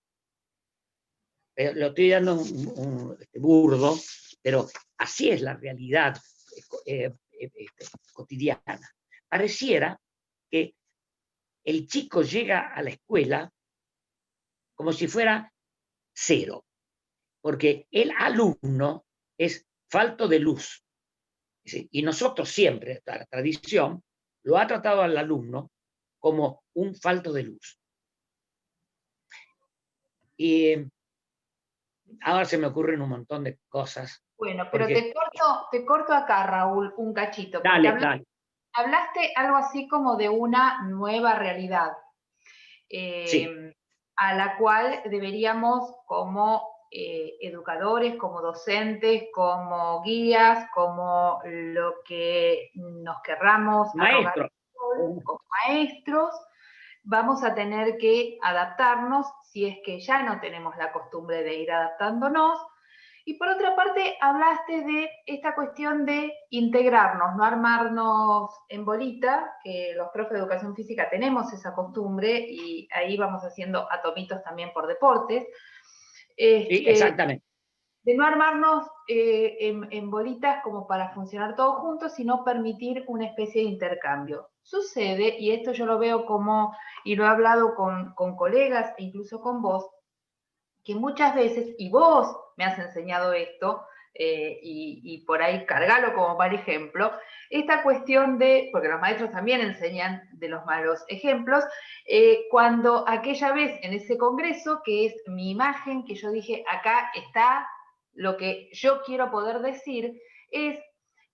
Lo estoy dando un burdo, pero así es la realidad cotidiana. Pareciera que el chico llega a la escuela como si fuera 0, porque el alumno es falto de luz. Y nosotros siempre, la tradición, lo ha tratado al alumno como un falto de luz. Y ahora se me ocurren un montón de cosas. Bueno, pero te corto acá, Raúl, un cachito. Dale. Hablaste algo así como de una nueva realidad, Sí. a la cual deberíamos, como educadores, como docentes, como guías, como lo que nos querramos, como maestros, vamos a tener que adaptarnos si es que ya no tenemos la costumbre de ir adaptándonos. Y por otra parte, hablaste de esta cuestión de integrarnos, no armarnos en bolita, que los profes de educación física tenemos esa costumbre y ahí vamos haciendo atomitos también por deportes. Sí, exactamente. De no armarnos en bolitas como para funcionar todos juntos, sino permitir una especie de intercambio. Sucede, y esto yo lo veo y lo he hablado con colegas e incluso con vos, que muchas veces, y vos me has enseñado esto, y por ahí cargalo como mal ejemplo, esta cuestión porque los maestros también enseñan de los malos ejemplos, cuando aquella vez en ese congreso, que es mi imagen, que yo dije, acá está lo que yo quiero poder decir, es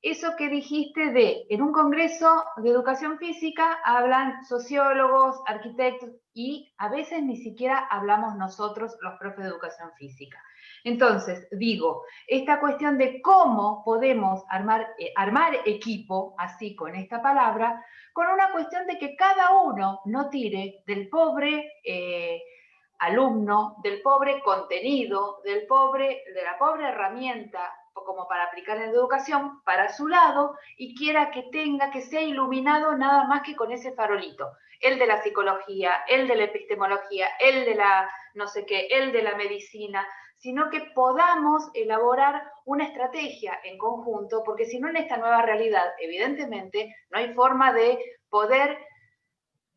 eso que dijiste en un congreso de educación física hablan sociólogos, arquitectos, y a veces ni siquiera hablamos nosotros, los profes de educación física. Entonces, digo, esta cuestión de cómo podemos armar equipo, así con esta palabra, con una cuestión de que cada uno no tire del pobre alumno, del pobre contenido, de la pobre herramienta como para aplicar en la educación, para su lado, y quiera que sea iluminado nada más que con ese farolito. El de la psicología, el de la epistemología, el de la no sé qué, el de la medicina, sino que podamos elaborar una estrategia en conjunto, porque si no en esta nueva realidad, evidentemente, no hay forma de poder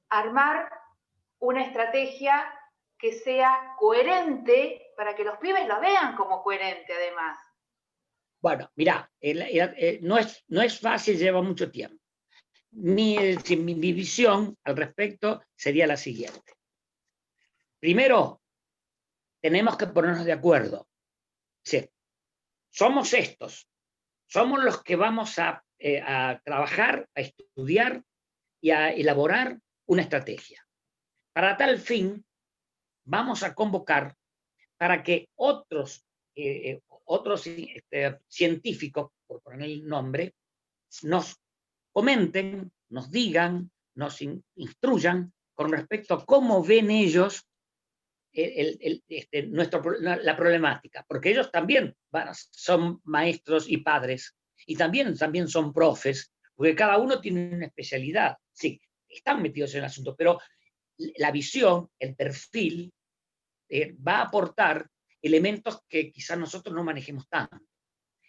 armar una estrategia que sea coherente para que los pibes lo vean como coherente además. Bueno, mirá, no es fácil, lleva mucho tiempo. Mi visión al respecto sería la siguiente. Primero, tenemos que ponernos de acuerdo. Sí, somos estos, somos los que vamos a trabajar, a estudiar y a elaborar una estrategia. Para tal fin, vamos a convocar para que otros científicos, por poner el nombre, nos comenten, nos digan, nos instruyan con respecto a cómo ven ellos la problemática, porque ellos también son maestros y padres, y también son profes, porque cada uno tiene una especialidad. Sí, están metidos en el asunto, pero la visión, el perfil, va a aportar elementos que quizás nosotros no manejemos tanto.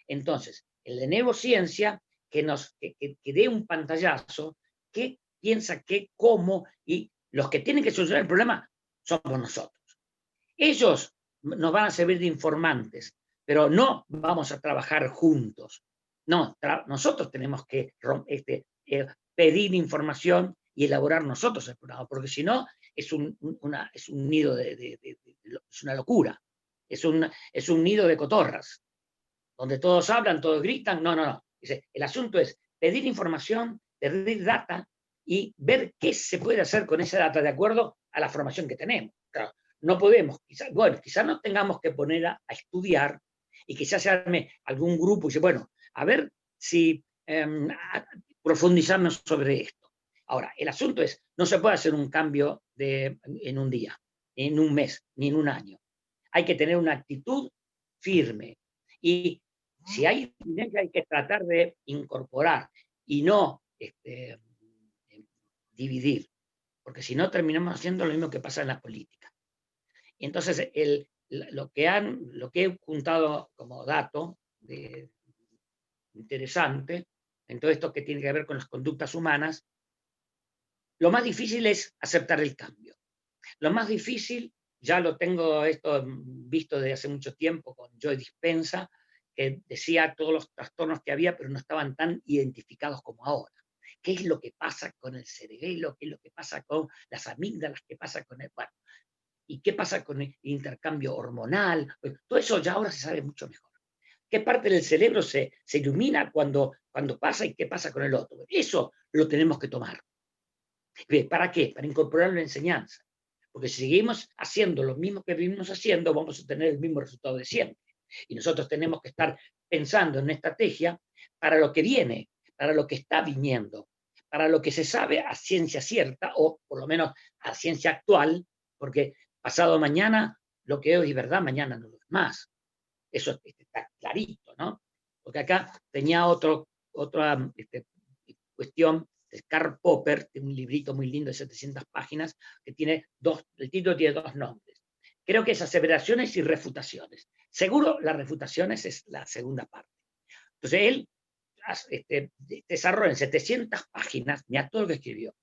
Entonces, el de neurociencia, que dé un pantallazo, qué piensa, qué, cómo, y los que tienen que solucionar el problema somos nosotros. Ellos nos van a servir de informantes, pero no vamos a trabajar juntos. No, nosotros tenemos que pedir información y elaborar nosotros el programa, porque si no, es un nido es una locura, es un nido de cotorras, donde todos hablan, todos gritan. No. Dice, el asunto es pedir información, pedir data y ver qué se puede hacer con esa data de acuerdo a la formación que tenemos. Claro, no podemos, quizás nos tengamos que poner a estudiar y quizás se arme algún grupo y dice, bueno, a ver si profundizamos sobre esto. Ahora, el asunto es, no se puede hacer un cambio en un día, en un mes, ni en un año. Hay que tener una actitud firme. Y si hay evidencia, hay que tratar de incorporar y no dividir, porque si no terminamos haciendo lo mismo que pasa en la política. Y entonces, lo que he juntado como dato interesante en todo esto que tiene que ver con las conductas humanas, lo más difícil es aceptar el cambio. Lo más difícil, ya lo tengo esto visto desde hace mucho tiempo con Joe Dispenza, que decía todos los trastornos que había, pero no estaban tan identificados como ahora. ¿Qué es lo que pasa con el cerebelo? ¿Qué es lo que pasa con las amígdalas? ¿Qué pasa con el... Bueno, ¿y qué pasa con el intercambio hormonal? Pues, todo eso ya ahora se sabe mucho mejor. ¿Qué parte del cerebro se ilumina cuando pasa y qué pasa con el otro? Eso lo tenemos que tomar. ¿Para qué? Para incorporarlo en la enseñanza. Porque si seguimos haciendo lo mismo que vivimos haciendo, vamos a tener el mismo resultado de siempre. Y nosotros tenemos que estar pensando en una estrategia para lo que viene, para lo que está viniendo, para lo que se sabe a ciencia cierta, o por lo menos a ciencia actual, porque pasado mañana lo que hoy es verdad, mañana no lo es más. Eso está clarito, ¿no? Porque acá tenía otra cuestión de Karl Popper, de un librito muy lindo de 700 páginas, que tiene el título tiene dos nombres. Creo que es aseveraciones y refutaciones. Seguro las refutaciones es la segunda parte. Entonces él desarrolla en 700 páginas, mira todo lo que escribió.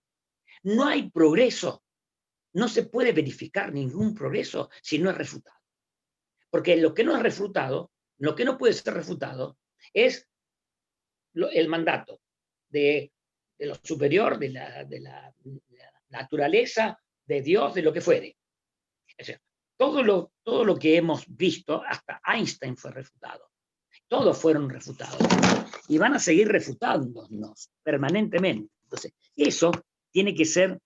No hay progreso, no se puede verificar ningún progreso si no es refutado. Porque lo que no es refutado, lo que no puede ser refutado, es el mandato de lo superior, de la naturaleza, de Dios, de lo que fuere. O sea, todo lo que hemos visto, hasta Einstein fue refutado. Todos fueron refutados. Y van a seguir refutándonos permanentemente. Entonces, eso tiene que ser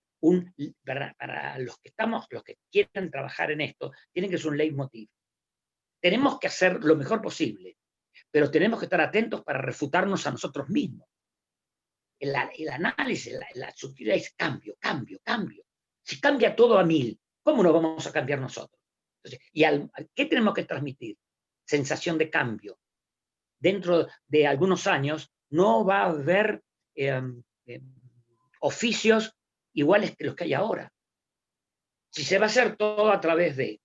para los que quieren trabajar en esto, tiene que ser un leitmotiv. Tenemos que hacer lo mejor posible, pero tenemos que estar atentos para refutarnos a nosotros mismos. El análisis, la sutilidad es cambio. Si cambia todo a 1000, ¿cómo no vamos a cambiar nosotros? Entonces, ¿qué tenemos que transmitir? Sensación de cambio. Dentro de algunos años no va a haber oficios iguales que los que hay ahora. Si se va a hacer todo a través de...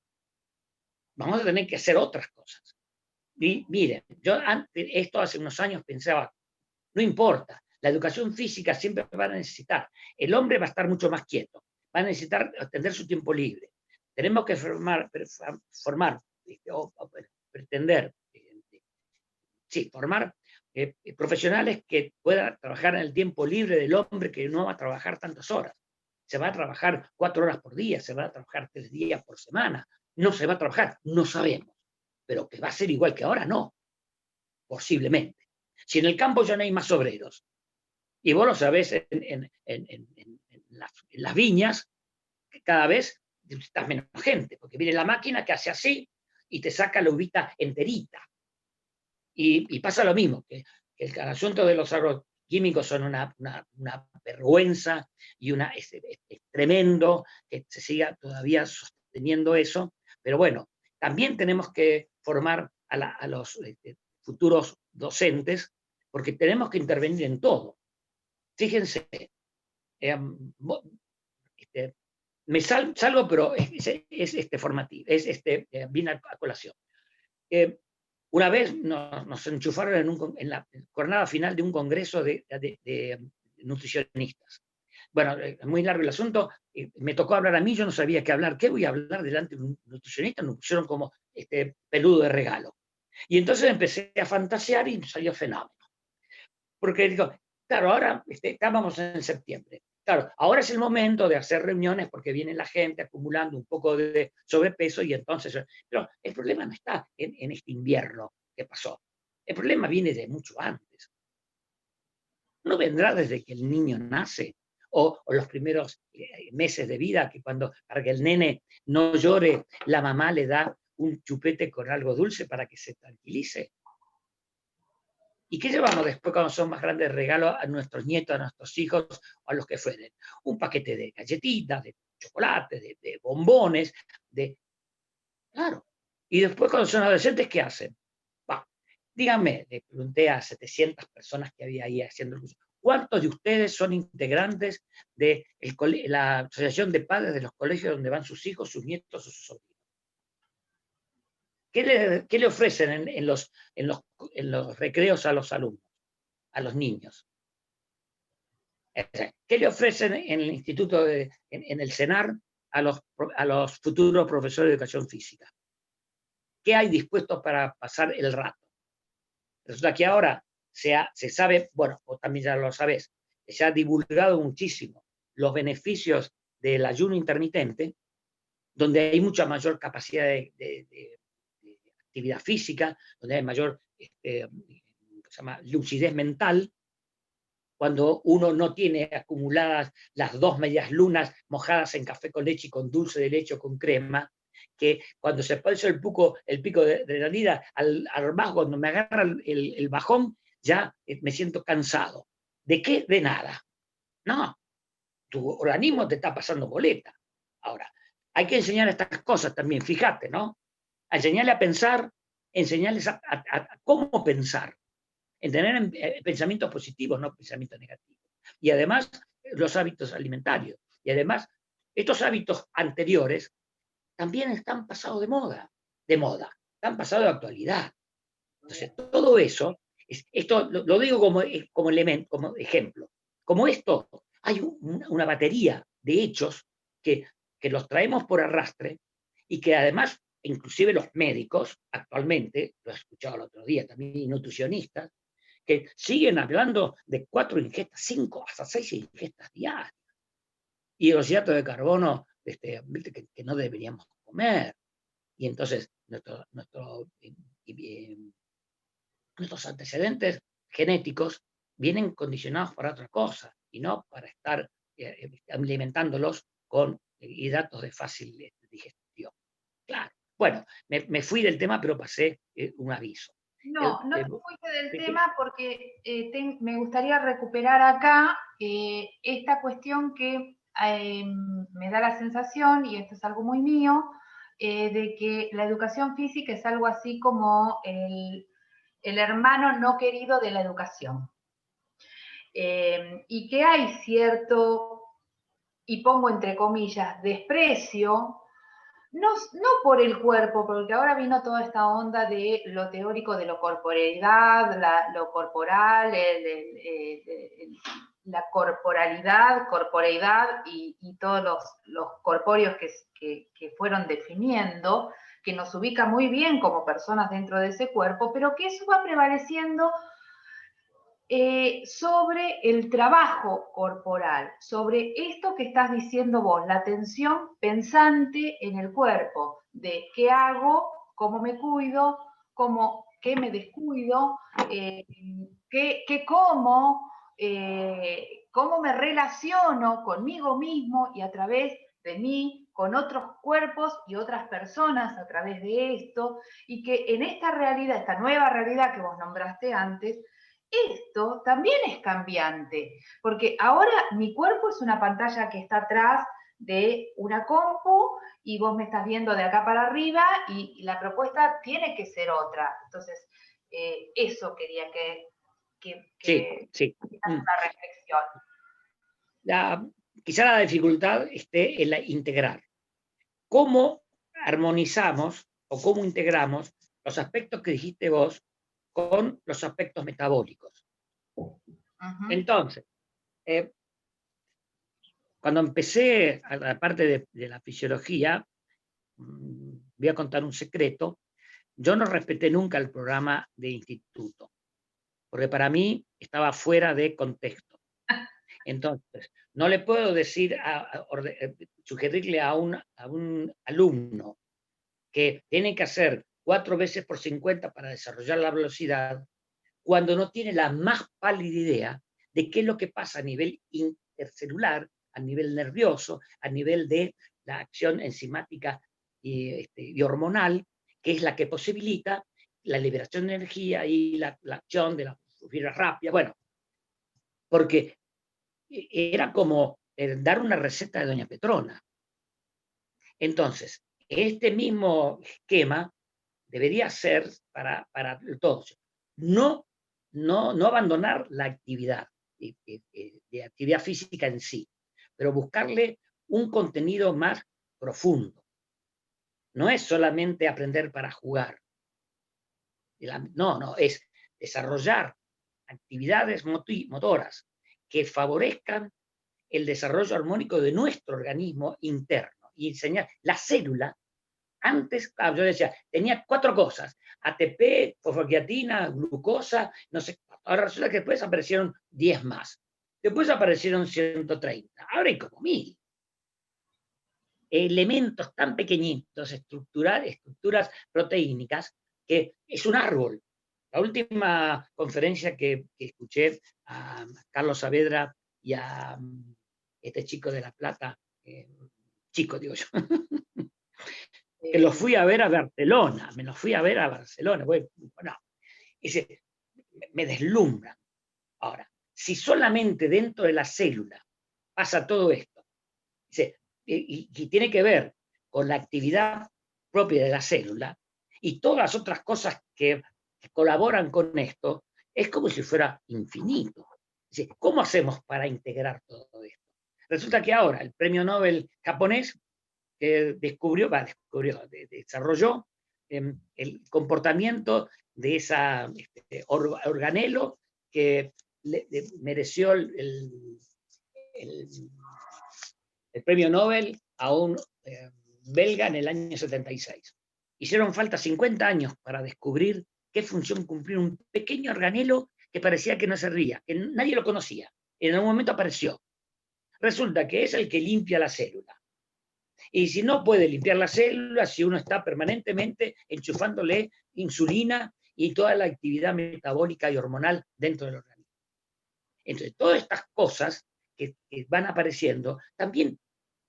Vamos a tener que hacer otras cosas. Y miren, yo esto hace unos años pensaba, no importa, la educación física siempre va a necesitar. El hombre va a estar mucho más quieto, va a necesitar tener su tiempo libre. Tenemos que formar profesionales que puedan trabajar en el tiempo libre del hombre, que no va a trabajar tantas horas. Se va a trabajar 4 horas por día, se va a trabajar 3 días por semana. No se va a trabajar, no sabemos. Pero que va a ser igual que ahora, no. Posiblemente. Si en el campo ya no hay más obreros, y vos lo sabés en las viñas, que cada vez necesitas menos gente, porque viene la máquina que hace así y te saca la uvita enterita. Y pasa lo mismo, que el asunto de los agroquímicos son una vergüenza y es tremendo que se siga todavía sosteniendo eso, pero bueno, también tenemos que formar a los futuros docentes, porque tenemos que intervenir en todo. Fíjense, me salgo, pero es formativo, viene a colación. Una vez nos enchufaron en la jornada final de un congreso de nutricionistas. Bueno, es muy largo el asunto, me tocó hablar a mí, yo no sabía qué hablar. ¿Qué voy a hablar delante de un nutricionista? Nos pusieron como peludo de regalo. Y entonces empecé a fantasear y salió fenómeno. Porque digo, claro, ahora estábamos en septiembre. Claro, ahora es el momento de hacer reuniones porque viene la gente acumulando un poco de sobrepeso y entonces... Pero el problema no está en este invierno que pasó. El problema viene de mucho antes. No vendrá desde que el niño nace o los primeros meses de vida, que para que el nene no llore, la mamá le da un chupete con algo dulce para que se tranquilice. ¿Y qué llevamos después cuando son más grandes regalos a nuestros nietos, a nuestros hijos o a los que fueren? Un paquete de galletitas, de chocolate, de bombones, Claro. Y después cuando son adolescentes, ¿qué hacen? Díganme, le pregunté a 700 personas que había ahí haciendo el curso, ¿cuántos de ustedes son integrantes de la asociación de padres de los colegios donde van sus hijos, sus nietos o sus sobrinos? ¿Qué le ofrecen en los recreos a los alumnos, a los niños? ¿Qué le ofrecen en el instituto, en el CENAR, a los futuros profesores de educación física? ¿Qué hay dispuestos para pasar el rato? Resulta que ahora se sabe, bueno, vos también ya lo sabés, se ha divulgado muchísimo los beneficios del ayuno intermitente, donde hay mucha mayor capacidad de actividad física, donde hay mayor se llama lucidez mental, cuando uno no tiene acumuladas las 2 medias lunas mojadas en café con leche y con dulce de leche o con crema, que cuando se pasa el pico de adrenalina, al más cuando me agarra el bajón, ya me siento cansado. ¿De qué? De nada. No, tu organismo te está pasando boleta. Ahora, hay que enseñar estas cosas también, fíjate, ¿no? A enseñarle a pensar, enseñarles a cómo pensar, en tener pensamientos positivos, no pensamientos negativos. Y además, los hábitos alimentarios. Y además, estos hábitos anteriores también están pasados de moda, están pasados de actualidad. Entonces, todo eso, esto lo digo como ejemplo. Como esto, hay una batería de hechos que los traemos por arrastre y que además, inclusive los médicos, actualmente, lo he escuchado el otro día también, nutricionistas, que siguen hablando de 4 ingestas, 5 hasta 6 ingestas diarias. Y los hidratos de carbono que no deberíamos comer. Y entonces nuestros antecedentes genéticos vienen condicionados para otra cosa y no para estar alimentándolos con hidratos de fácil digestión. Claro. Bueno, me fui del tema, pero pasé un aviso. No te fuiste del tema porque me gustaría recuperar acá esta cuestión que me da la sensación, y esto es algo muy mío, de que la educación física es algo así como el hermano no querido de la educación. Y que hay cierto, y pongo entre comillas, desprecio, no por el cuerpo, porque ahora vino toda esta onda de lo teórico de lo corporeidad, lo corporal, la corporeidad y todos los corpóreos que fueron definiendo, que nos ubica muy bien como personas dentro de ese cuerpo, pero que eso va prevaleciendo sobre el trabajo corporal, sobre esto que estás diciendo vos, la atención pensante en el cuerpo, de qué hago, cómo me cuido, qué me descuido, qué como, cómo me relaciono conmigo mismo y a través de mí, con otros cuerpos y otras personas a través de esto, y que en esta realidad, esta nueva realidad que vos nombraste antes, esto también es cambiante, porque ahora mi cuerpo es una pantalla que está atrás de una compu y vos me estás viendo de acá para arriba y la propuesta tiene que ser otra. Entonces, eso quería que Sí. una reflexión. Quizá la dificultad esté en la integrar. ¿Cómo armonizamos o cómo integramos los aspectos que dijiste vos con los aspectos metabólicos? Entonces, cuando empecé a la parte de la fisiología, voy a contar un secreto, yo no respeté nunca el programa de instituto, porque para mí estaba fuera de contexto. Entonces, no le puedo decir, sugerirle a un alumno que tiene que hacer 4 veces por 50 para desarrollar la velocidad, cuando no tiene la más pálida idea de qué es lo que pasa a nivel intercelular, a nivel nervioso, a nivel de la acción enzimática y hormonal, que es la que posibilita la liberación de energía y la acción de las fibras rápidas. Bueno, porque era como dar una receta de Doña Petrona. Entonces, este mismo esquema debería ser para todos. No abandonar la actividad, de actividad física en sí, pero buscarle un contenido más profundo. No es solamente aprender para jugar. No, es desarrollar actividades motoras que favorezcan el desarrollo armónico de nuestro organismo interno y enseñar la célula. Antes, yo decía, tenía 4 cosas: ATP, fosfoquiatina, glucosa, no sé. Ahora resulta que después aparecieron 10 más. Después aparecieron 130. Ahora hay como 1000. Elementos tan pequeñitos, estructuras proteínicas, que es un árbol. La última conferencia que escuché a Carlos Saavedra y a este chico de La Plata, chico digo yo, que los fui a ver a Barcelona, me los fui a ver a Barcelona. Bueno, me deslumbran. Ahora, si solamente dentro de la célula pasa todo esto, y tiene que ver con la actividad propia de la célula y todas las otras cosas que colaboran con esto, es como si fuera infinito. ¿Cómo hacemos para integrar todo esto? Resulta que ahora el premio Nobel japonés desarrolló el comportamiento de esa organelo que mereció el premio Nobel a un belga en el año 76. Hicieron falta 50 años para descubrir qué función cumplía un pequeño organelo que parecía que no servía, que nadie lo conocía. En algún momento apareció. Resulta que es el que limpia la célula. Y si no puede limpiar la célula, si uno está permanentemente enchufándole insulina y toda la actividad metabólica y hormonal dentro del organismo. Entonces, todas estas cosas que van apareciendo también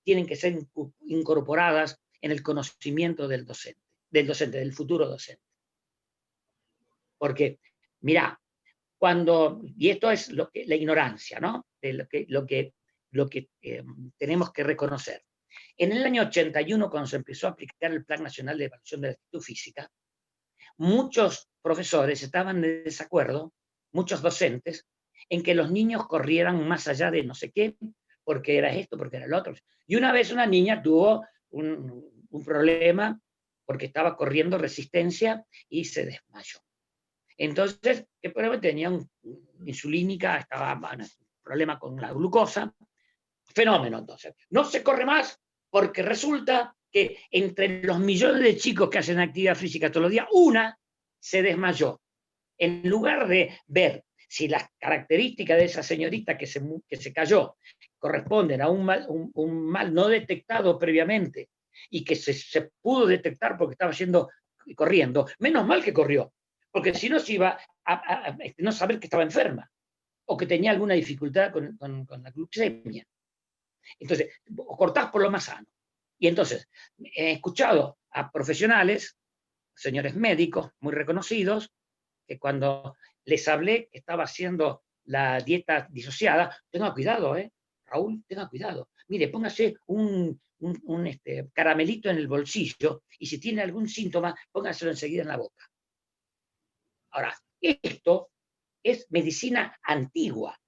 tienen que ser incorporadas en el conocimiento del docente, del futuro docente. Porque, mirá, y esto es la ignorancia, ¿no? De lo que tenemos que reconocer. En el año 81, cuando se empezó a aplicar el Plan Nacional de Evaluación de la Actitud Física, muchos profesores estaban de desacuerdo, muchos docentes, en que los niños corrieran más allá de no sé qué, porque era esto, porque era lo otro. Y una vez una niña tuvo un problema porque estaba corriendo resistencia y se desmayó. Entonces, que tenía insulínica, estaba un problema con la glucosa. Fenómeno, entonces. No se corre más porque resulta que entre los millones de chicos que hacen actividad física todos los días, una se desmayó. En lugar de ver si las características de esa señorita que se cayó corresponden a un mal no detectado previamente y que se pudo detectar porque estaba corriendo, menos mal que corrió, porque si no se iba a no saber que estaba enferma. o que tenía alguna dificultad con la glucemia. Entonces, cortás por lo más sano. Y entonces, he escuchado a profesionales, señores médicos muy reconocidos, que cuando les hablé que estaba haciendo la dieta disociada, tenga cuidado, Raúl, tenga cuidado. Mire, póngase un caramelito en el bolsillo y si tiene algún síntoma, póngaselo enseguida en la boca. Ahora, esto es medicina antigua.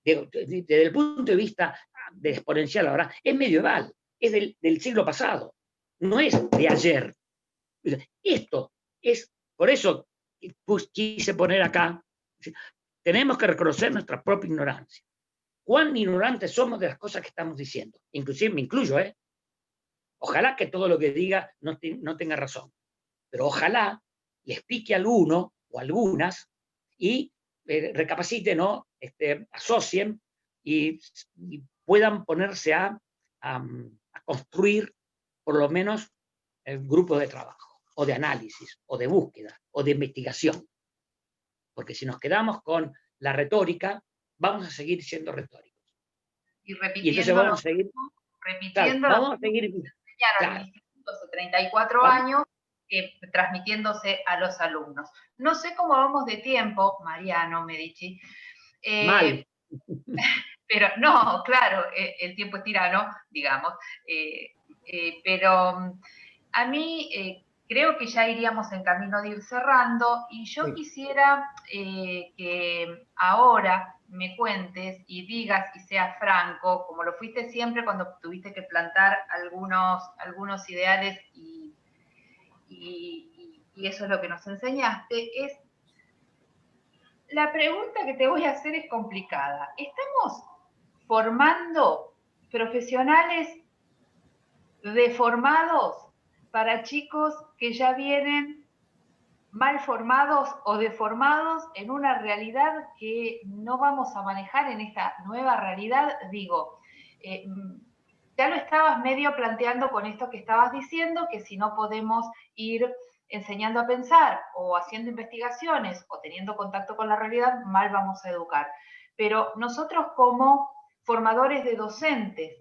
Desde el punto de vista de exponencial ahora, es medieval, es del siglo pasado, no es de ayer. Esto es, por eso quise poner acá, tenemos que reconocer nuestra propia ignorancia. ¿Cuán ignorantes somos de las cosas que estamos diciendo? Inclusive me incluyo, Ojalá que todo lo que diga no tenga razón, pero ojalá les pique a alguno o algunas y recapaciten, ¿no? Asocien y puedan ponerse a construir por lo menos grupos de trabajo, o de análisis, o de búsqueda, o de investigación. Porque si nos quedamos con la retórica, vamos a seguir siendo retóricos. Y repitiendo, y entonces vamos a seguir, repitiendo claro, vamos a seguir, claro, en institutos hace 34 años, transmitiéndose a los alumnos. No sé cómo vamos de tiempo, Mariano Medici. Mal. Pero no, claro, el tiempo es tirano, digamos. Pero a mí creo que ya iríamos en camino de ir cerrando y yo quisiera que ahora me cuentes y digas y seas franco, como lo fuiste siempre cuando tuviste que plantar algunos ideales y eso es lo que nos enseñaste, es la pregunta que te voy a hacer es complicada. ¿Estamos formando profesionales deformados para chicos que ya vienen mal formados o deformados en una realidad que no vamos a manejar en esta nueva realidad? Digo, ya lo estabas medio planteando con esto que estabas diciendo, que si no podemos ir enseñando a pensar o haciendo investigaciones o teniendo contacto con la realidad, mal vamos a educar. Pero nosotros como formadores de docentes,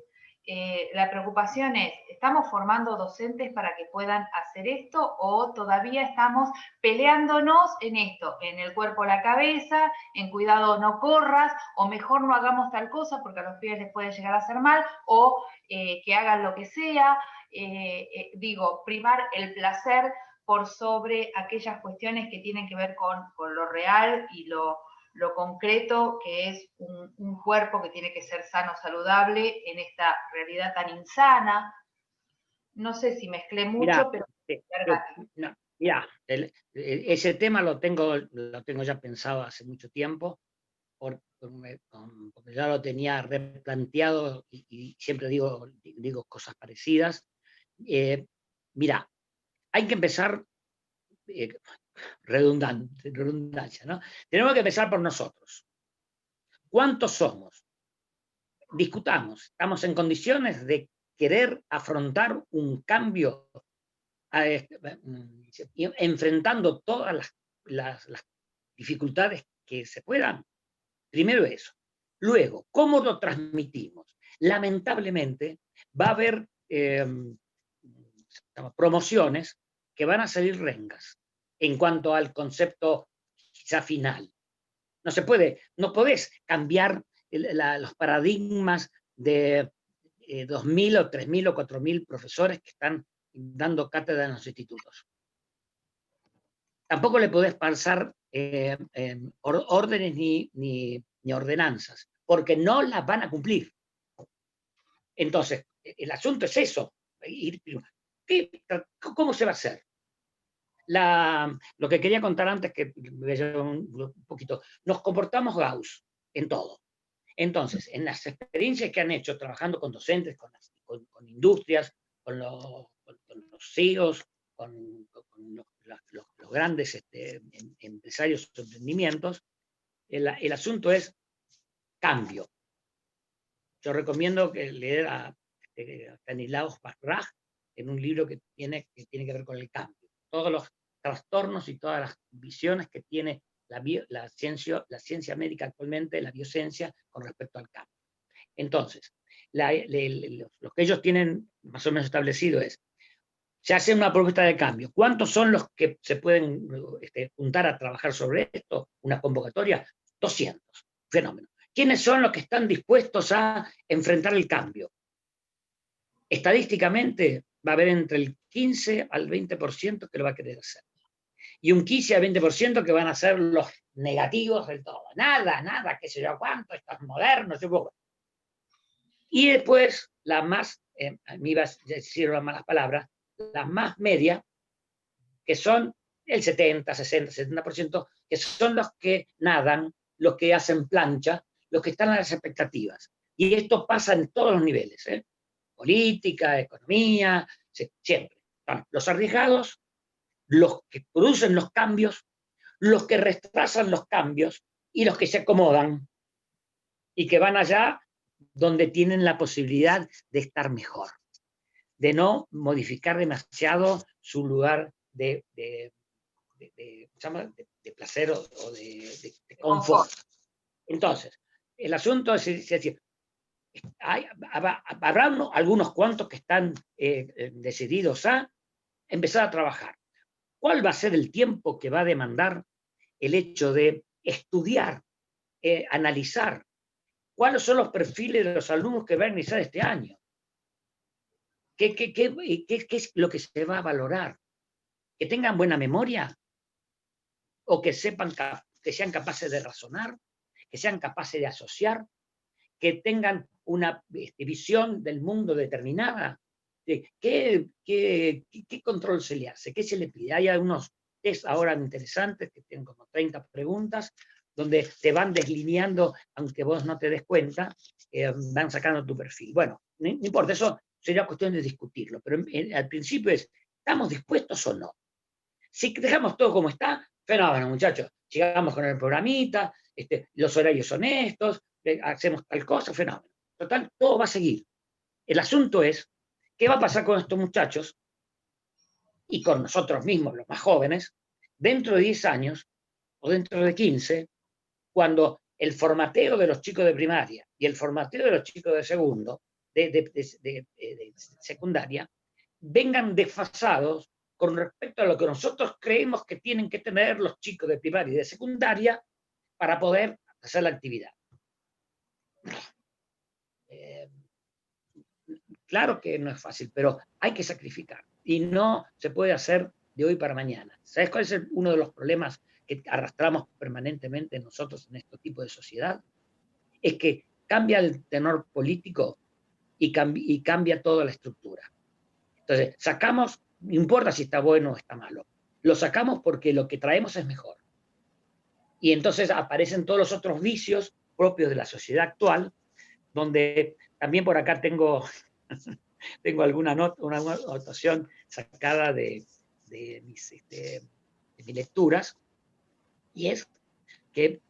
la preocupación es, ¿estamos formando docentes para que puedan hacer esto o todavía estamos peleándonos en esto, en el cuerpo, la cabeza, en cuidado no corras, o mejor no hagamos tal cosa porque a los pibes les puede llegar a hacer mal, o que hagan lo que sea, digo, primar el placer por sobre aquellas cuestiones que tienen que ver con lo real y lo concreto, que es un cuerpo que tiene que ser sano, saludable, en esta realidad tan insana. No sé si mezclé mucho, pero... ese tema lo tengo ya pensado hace mucho tiempo, porque ya lo tenía replanteado y siempre digo cosas parecidas. Mira, hay que empezar, redundancia, ¿no? Tenemos que empezar por nosotros. ¿Cuántos somos? Discutamos, ¿estamos en condiciones de querer afrontar un cambio enfrentando todas las dificultades que se puedan? Primero eso. Luego, ¿cómo lo transmitimos? Lamentablemente, va a haber promociones que van a salir rengas en cuanto al concepto quizá final. No se puede, no podés cambiar los paradigmas de 2.000 o 3.000 o 4.000 profesores que están dando cátedra en los institutos. Tampoco le podés pasar órdenes ni ordenanzas, porque no las van a cumplir. Entonces, el asunto es eso. ¿Cómo se va a hacer? Lo que quería contar antes, que me voy a llevar un poquito, nos comportamos Gauss en todo. Entonces, en las experiencias que han hecho trabajando con docentes, con industrias, con los CEOs, con los grandes empresarios o emprendimientos, el asunto es cambio. Yo recomiendo que leer a Stanislaus Bachrach en un libro que tiene que ver con el cambio. Todos los trastornos y todas las visiones que tiene la ciencia médica actualmente, la biociencia, con respecto al cambio. Entonces, lo que ellos tienen más o menos establecido es, se hace una propuesta de cambio. ¿Cuántos son los que se pueden juntar a trabajar sobre esto? Una convocatoria, 200. Fenómeno. ¿Quiénes son los que están dispuestos a enfrentar el cambio? Estadísticamente va a haber entre el 15 al 20% que lo va a querer hacer. Y un 15 al 20% que van a ser los negativos del todo. Nada, qué sé yo cuánto, esto es moderno, Y después, la más, me iba a decir las malas palabras, las más medias, que son el 70, 60, 70%, que son los que nadan, los que hacen plancha, los que están a las expectativas. Y esto pasa en todos los niveles, política, economía, siempre. Los arriesgados, los que producen los cambios, los que retrasan los cambios y los que se acomodan y que van allá donde tienen la posibilidad de estar mejor, de no modificar demasiado su lugar de placer o de confort. Entonces, el asunto es decir, habrá algunos cuantos que están decididos a empezar a trabajar. ¿Cuál va a ser el tiempo que va a demandar el hecho de estudiar, analizar cuáles son los perfiles de los alumnos que va a iniciar este año? ¿Qué es lo que se va a valorar? ¿Que tengan buena memoria? ¿O que sepan, que sean capaces de razonar? ¿Que sean capaces de asociar? ¿Que tengan una visión del mundo determinada? ¿Qué control se le hace? ¿Qué se le pide? Hay algunos test ahora interesantes que tienen como 30 preguntas, donde te van deslineando, aunque vos no te des cuenta, van sacando tu perfil. Bueno, no importa, eso sería cuestión de discutirlo, pero al principio es, ¿estamos dispuestos o no? Si dejamos todo como está, fenómeno, muchachos, llegamos con el programita, los horarios son estos, hacemos tal cosa, fenómeno. Total, todo va a seguir. El asunto es, ¿qué va a pasar con estos muchachos y con nosotros mismos, los más jóvenes, dentro de 10 años o dentro de 15, cuando el formateo de los chicos de primaria y el formateo de los chicos de segundo, de secundaria, vengan desfasados con respecto a lo que nosotros creemos que tienen que tener los chicos de primaria y de secundaria para poder hacer la actividad? Claro que no es fácil, pero hay que sacrificar. Y no se puede hacer de hoy para mañana. ¿Sabes cuál es uno de los problemas que arrastramos permanentemente nosotros en este tipo de sociedad? Es que cambia el tenor político y cambia toda la estructura. Entonces, sacamos, no importa si está bueno o está malo, lo sacamos porque lo que traemos es mejor. Y entonces aparecen todos los otros vicios propios de la sociedad actual, donde también por acá tengo alguna una anotación sacada de mis lecturas, y es que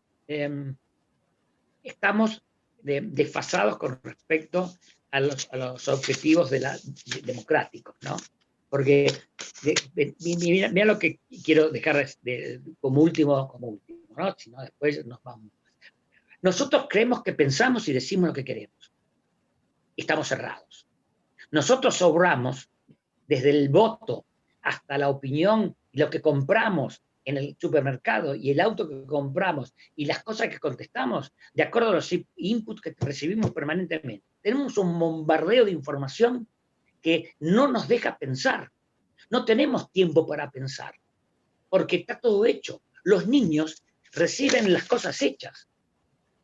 estamos desfasados con respecto a los objetivos democráticos, ¿no? Porque mira lo que quiero dejar como último, ¿no? Si no, después nos vamos. Nosotros creemos que pensamos y decimos lo que queremos. Estamos cerrados. Nosotros obramos desde el voto hasta la opinión, lo que compramos en el supermercado y el auto que compramos y las cosas que contestamos, de acuerdo a los inputs que recibimos permanentemente. Tenemos un bombardeo de información que no nos deja pensar. No tenemos tiempo para pensar, porque está todo hecho. Los niños reciben las cosas hechas.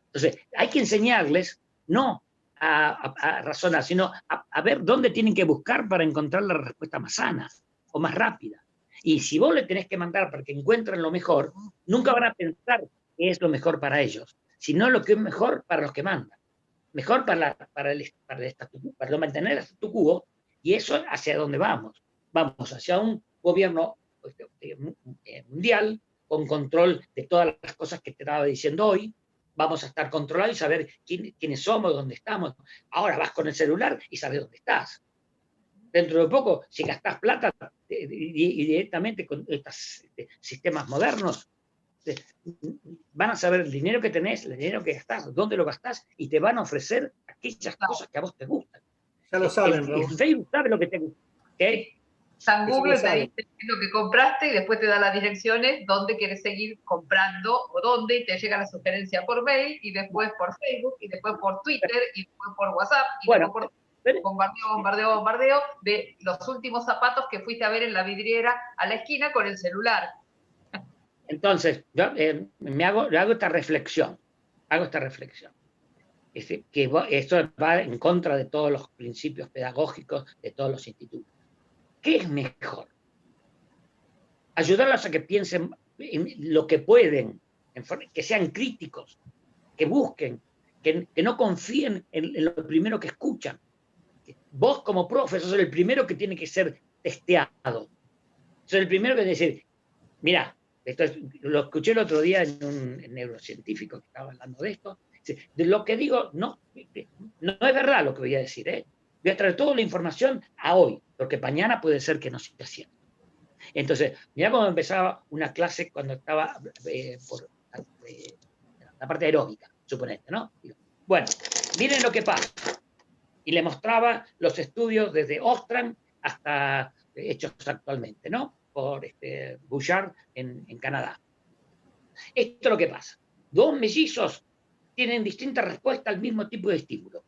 Entonces, hay que enseñarles no a razonar, sino a ver dónde tienen que buscar para encontrar la respuesta más sana o más rápida. Y si vos le tenés que mandar para que encuentren lo mejor, nunca van a pensar que es lo mejor para ellos, sino lo que es mejor para los que mandan. Mejor para mantener el statu quo, y eso hacia dónde vamos. Vamos hacia un gobierno mundial con control de todas las cosas que te estaba diciendo hoy. Vamos a estar controlados y saber quiénes somos, dónde estamos. Ahora vas con el celular y sabes dónde estás. Dentro de poco, si gastás plata y directamente con estos sistemas modernos, van a saber el dinero que tenés, el dinero que gastás, dónde lo gastás, y te van a ofrecer aquellas cosas que a vos te gustan. Ya lo saben, el Raúl. Facebook sabe lo que te gusta. ¿Okay? San Eso Google lo te saben. dice lo que compraste y después te da las direcciones donde quieres seguir comprando o dónde, y te llega la sugerencia por mail y después por Facebook y después por Twitter y después por WhatsApp y Bueno, después pero- por bombardeo de los últimos zapatos que fuiste a ver en la vidriera a la esquina con el celular. entonces, yo hago esta reflexión. Esto va en contra de todos los principios pedagógicos de todos los institutos. ¿Qué es mejor? Ayudarlos a que piensen en lo que pueden, que sean críticos, que busquen, que no confíen en lo primero que escuchan. Vos como profe sos el primero que tiene que ser testeado. Sos el primero que tiene que decir, mira, lo escuché el otro día en un neurocientífico que estaba hablando de esto. De lo que digo, no es verdad lo que voy a decir. Voy a traer toda la información a hoy, porque mañana puede ser que no siga siendo. Entonces, mira cómo empezaba una clase cuando estaba por la parte aeróbica, suponete, ¿no? Bueno, miren lo que pasa. Y le mostraba los estudios desde Ostrom hasta hechos actualmente, ¿no? Por Bouchard en Canadá. Esto es lo que pasa. Dos mellizos tienen distinta respuesta al mismo tipo de estímulo.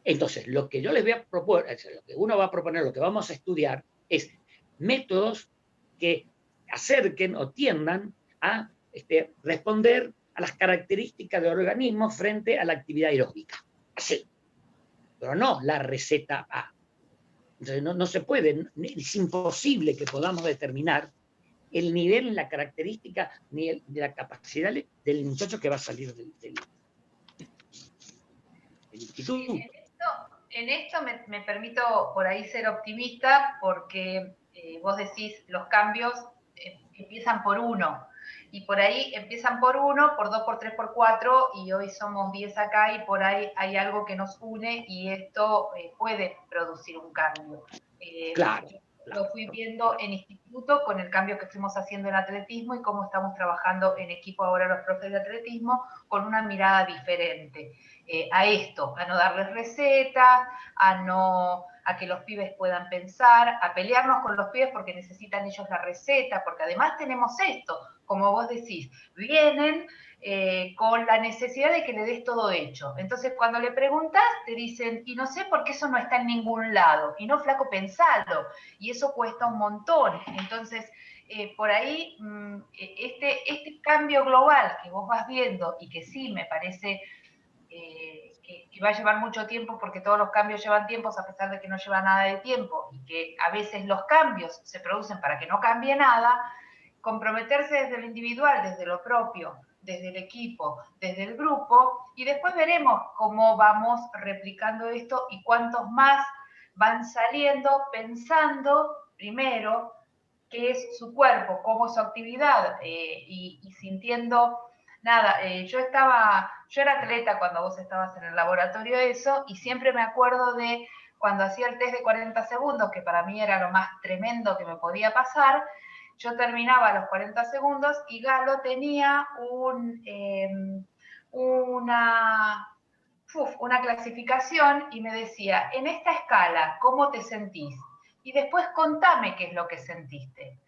Entonces, lo que yo les voy a proponer, lo que uno va a proponer, lo que vamos a estudiar, es métodos que acerquen o tiendan a responder a las características del organismo frente a la actividad aeróbica. Así. Pero no la receta A. Entonces, no se puede, es imposible que podamos determinar el nivel, la característica, ni de la capacidad del muchacho que va a salir del instituto. En esto me permito por ahí ser optimista porque vos decís los cambios empiezan por uno y por ahí empiezan por uno, por dos, por tres, por cuatro y hoy somos 10 acá y por ahí hay algo que nos une y esto puede producir un cambio. Claro. Lo fui viendo en instituto con el cambio que fuimos haciendo en atletismo y cómo estamos trabajando en equipo ahora los profes de atletismo con una mirada diferente a esto, a no darles recetas, a que los pibes puedan pensar, a pelearnos con los pibes porque necesitan ellos la receta, porque además tenemos esto, como vos decís, vienen con la necesidad de que le des todo hecho. Entonces, cuando le preguntás, te dicen, y no sé por qué eso no está en ningún lado. Y no, flaco, pensalo. Y eso cuesta un montón. Entonces, por ahí, este cambio global que vos vas viendo y que sí me parece que va a llevar mucho tiempo porque todos los cambios llevan tiempo a pesar de que no lleva nada de tiempo y que a veces los cambios se producen para que no cambie nada, comprometerse desde lo individual, desde lo propio, desde el equipo, desde el grupo, y después veremos cómo vamos replicando esto y cuántos más van saliendo pensando primero qué es su cuerpo, cómo es su actividad y sintiendo, nada, yo era atleta cuando vos estabas en el laboratorio eso y siempre me acuerdo de cuando hacía el test de 40 segundos, que para mí era lo más tremendo que me podía pasar. Yo terminaba los 40 segundos y Galo tenía una clasificación y me decía, en esta escala, ¿cómo te sentís? Y después contame qué es lo que sentiste.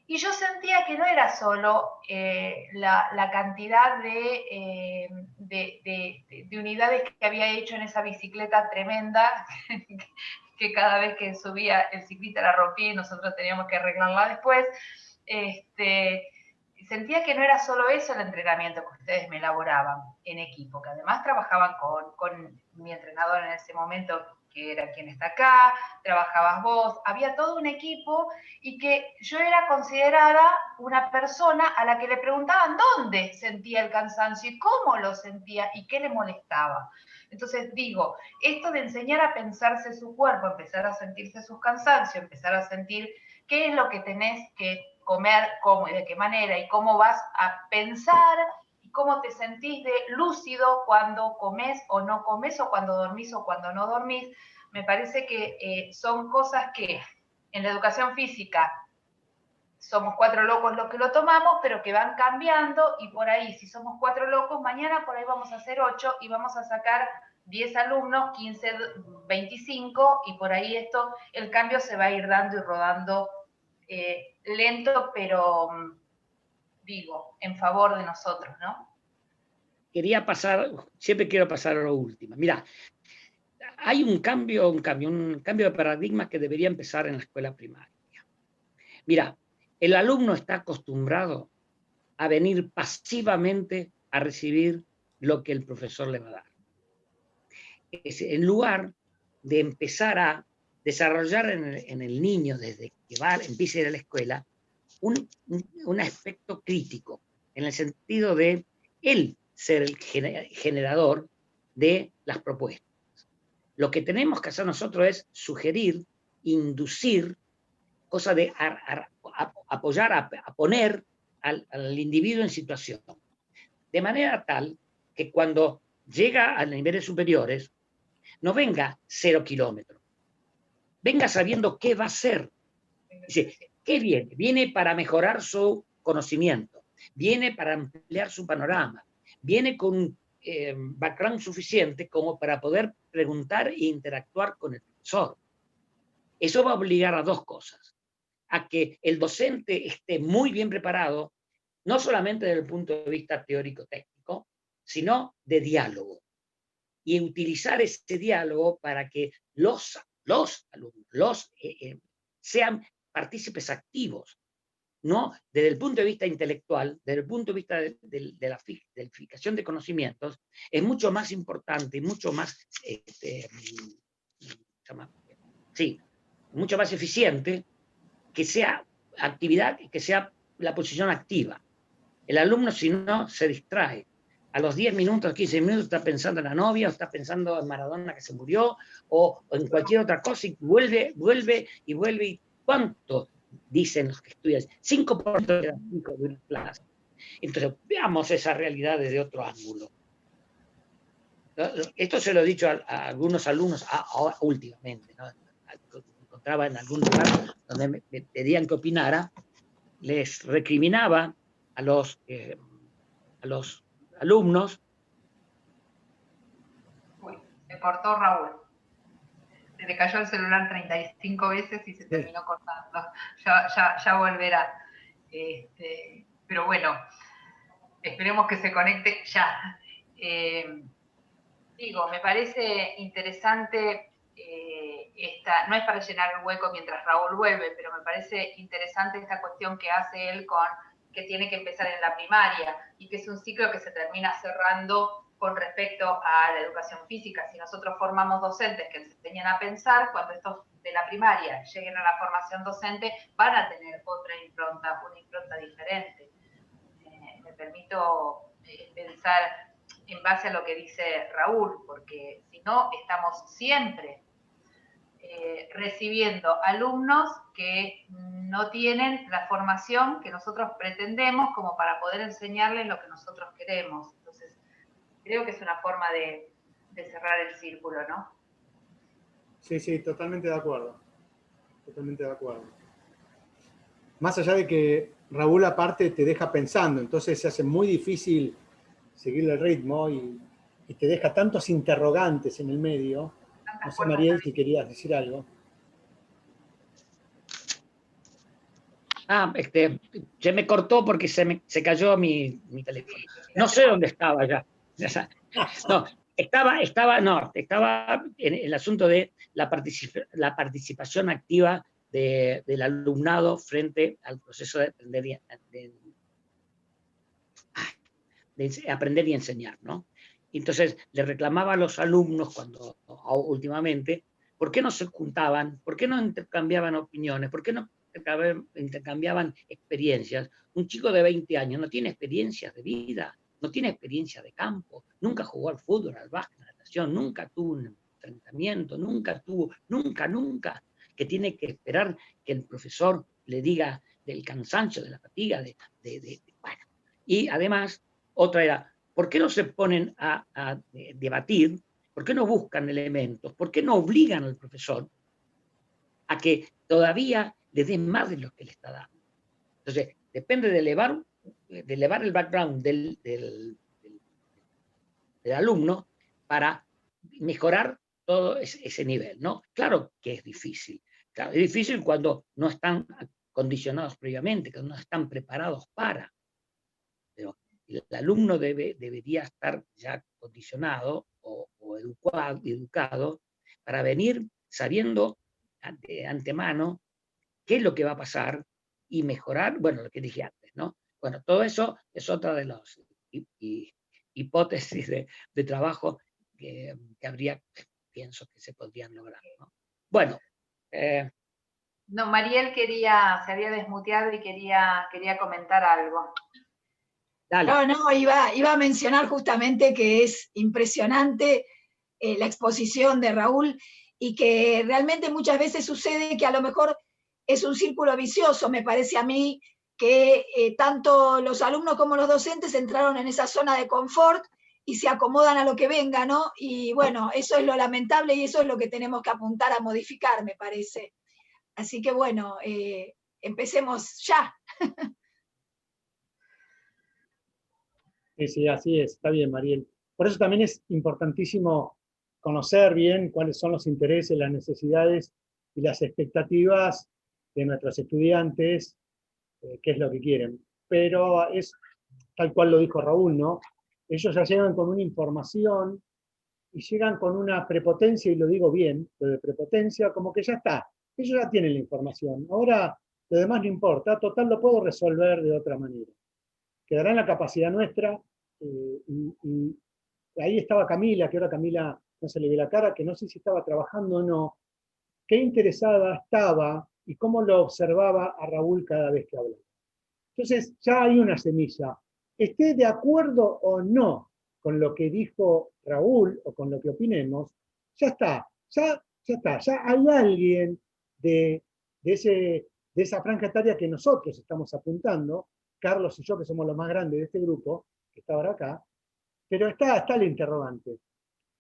Y yo sentía que no era solo la cantidad de unidades que había hecho en esa bicicleta tremenda, que cada vez que subía el ciclista la rompía y nosotros teníamos que arreglarla después. Sentía que no era solo eso el entrenamiento que ustedes me elaboraban en equipo, que además trabajaban con mi entrenador en ese momento, que era quien está acá, trabajabas vos, había todo un equipo y que yo era considerada una persona a la que le preguntaban dónde sentía el cansancio y cómo lo sentía y qué le molestaba. Entonces digo, esto de enseñar a pensarse su cuerpo, empezar a sentirse sus cansancios, empezar a sentir qué es lo que tenés que comer, cómo y de qué manera y cómo vas a pensar y cómo te sentís de lúcido cuando comes o no comes o cuando dormís o cuando no dormís, me parece que son cosas que en la educación física somos 4 locos los que lo tomamos, pero que van cambiando, y por ahí, si somos 4 locos, mañana por ahí vamos a hacer 8 y vamos a sacar 10 alumnos, 15, 25, y por ahí el cambio se va a ir dando y rodando lento, pero digo, en favor de nosotros, ¿no? Siempre quiero pasar a lo último. Mira, hay un cambio de paradigma que debería empezar en la escuela primaria. Mira, el alumno está acostumbrado a venir pasivamente a recibir lo que el profesor le va a dar. En lugar de empezar a desarrollar en el niño, desde que empieza a ir a la escuela, un aspecto crítico, en el sentido de él ser el generador de las propuestas. Lo que tenemos que hacer nosotros es sugerir, inducir, cosa de apoyar, a poner al individuo en situación. De manera tal que cuando llega a niveles superiores, no venga 0 kilómetros, venga sabiendo qué va a hacer. Dice, ¿qué viene? Viene para mejorar su conocimiento, viene para ampliar su panorama, viene con background suficiente como para poder preguntar e interactuar con el profesor. Eso va a obligar a 2 cosas. A que el docente esté muy bien preparado, no solamente desde el punto de vista teórico-técnico, sino de diálogo. Y utilizar ese diálogo para que los alumnos sean partícipes activos, no desde el punto de vista intelectual, desde el punto de vista de la verificación de conocimientos, es mucho más importante, mucho más, mucho más eficiente que sea actividad, que sea la posición activa. El alumno, si no, se distrae. A los 10 minutos, 15 minutos está pensando en la novia, o está pensando en Maradona que se murió, o en cualquier otra cosa, y vuelve. ¿Y cuánto dicen los que estudian? 5% de las 5 de una clase. Entonces, veamos esa realidad desde otro ángulo. Esto se lo he dicho a algunos alumnos últimamente, ¿no? Me encontraba en algún lugar donde me pedían que opinara, les recriminaba a los alumnos. Uy, se cortó Raúl. Se le cayó el celular 35 veces y se terminó cortando. Ya volverá. Pero bueno, esperemos que se conecte ya. Me parece interesante no es para llenar el hueco mientras Raúl vuelve, pero me parece interesante esta cuestión que hace él que tiene que empezar en la primaria y que es un ciclo que se termina cerrando con respecto a la educación física. Si nosotros formamos docentes que les enseñan a pensar, cuando estos de la primaria lleguen a la formación docente, van a tener otra impronta, una impronta diferente. Me permito pensar en base a lo que dice Raúl, porque si no, estamos siempre recibiendo alumnos que no tienen la formación que nosotros pretendemos como para poder enseñarles lo que nosotros queremos. Entonces, creo que es una forma de cerrar el círculo, ¿no? Sí, totalmente de acuerdo. Totalmente de acuerdo. Más allá de que Raúl aparte te deja pensando, entonces se hace muy difícil seguir el ritmo y te deja tantos interrogantes en el medio. No sé, Mariel, si querías decir algo. Se me cortó porque se cayó mi teléfono. No sé dónde estaba ya. No, estaba en el asunto de la participación activa del alumnado frente al proceso de aprender y enseñar, ¿no? Entonces, le reclamaba a los alumnos últimamente, ¿por qué no se juntaban? ¿Por qué no intercambiaban opiniones? ¿Por qué no intercambiaban experiencias? Un chico de 20 años no tiene experiencias de vida, no tiene experiencia de campo, nunca jugó al fútbol, al básquet, a la natación, nunca tuvo un enfrentamiento, nunca, que tiene que esperar que el profesor le diga del cansancio, de la fatiga, bueno. Y además, otra era, ¿por qué no se ponen a debatir? ¿Por qué no buscan elementos? ¿Por qué no obligan al profesor a que todavía le dé más de lo que le está dando? Entonces, depende de elevar el background del alumno para mejorar todo ese nivel, ¿no? Claro que es difícil. Claro, es difícil cuando no están condicionados previamente, que no están preparados para. Pero el alumno debería estar ya condicionado o educado para venir sabiendo de antemano qué es lo que va a pasar y mejorar, bueno, lo que dije antes, ¿no? Bueno, todo eso es otra de las hipótesis de trabajo que habría, pienso que se podrían lograr, ¿no? Bueno. No, Mariel se había desmuteado y quería comentar algo. Dale. No, iba a mencionar justamente que es impresionante la exposición de Raúl y que realmente muchas veces sucede que a lo mejor es un círculo vicioso, me parece a mí, que tanto los alumnos como los docentes entraron en esa zona de confort y se acomodan a lo que venga, ¿no? Y bueno, eso es lo lamentable y eso es lo que tenemos que apuntar a modificar, me parece. Así que bueno, empecemos ya. Sí, así es, está bien, Mariel. Por eso también es importantísimo conocer bien cuáles son los intereses, las necesidades y las expectativas de nuestros estudiantes, qué es lo que quieren. Pero es tal cual lo dijo Raúl, ¿no? Ellos ya llegan con una información y llegan con una prepotencia, y lo digo bien, lo de prepotencia, como que ya está. Ellos ya tienen la información. Ahora lo demás no importa, total lo puedo resolver de otra manera. Quedará en la capacidad nuestra, y ahí estaba Camila, que ahora Camila no se le ve la cara, que no sé si estaba trabajando o no, qué interesada estaba y cómo lo observaba a Raúl cada vez que hablaba. Entonces ya hay una semilla. Esté de acuerdo o no con lo que dijo Raúl o con lo que opinemos, ya está, ya hay alguien de esa franja etaria que nosotros estamos apuntando, Carlos y yo, que somos los más grandes de este grupo, que está ahora acá, pero está el interrogante.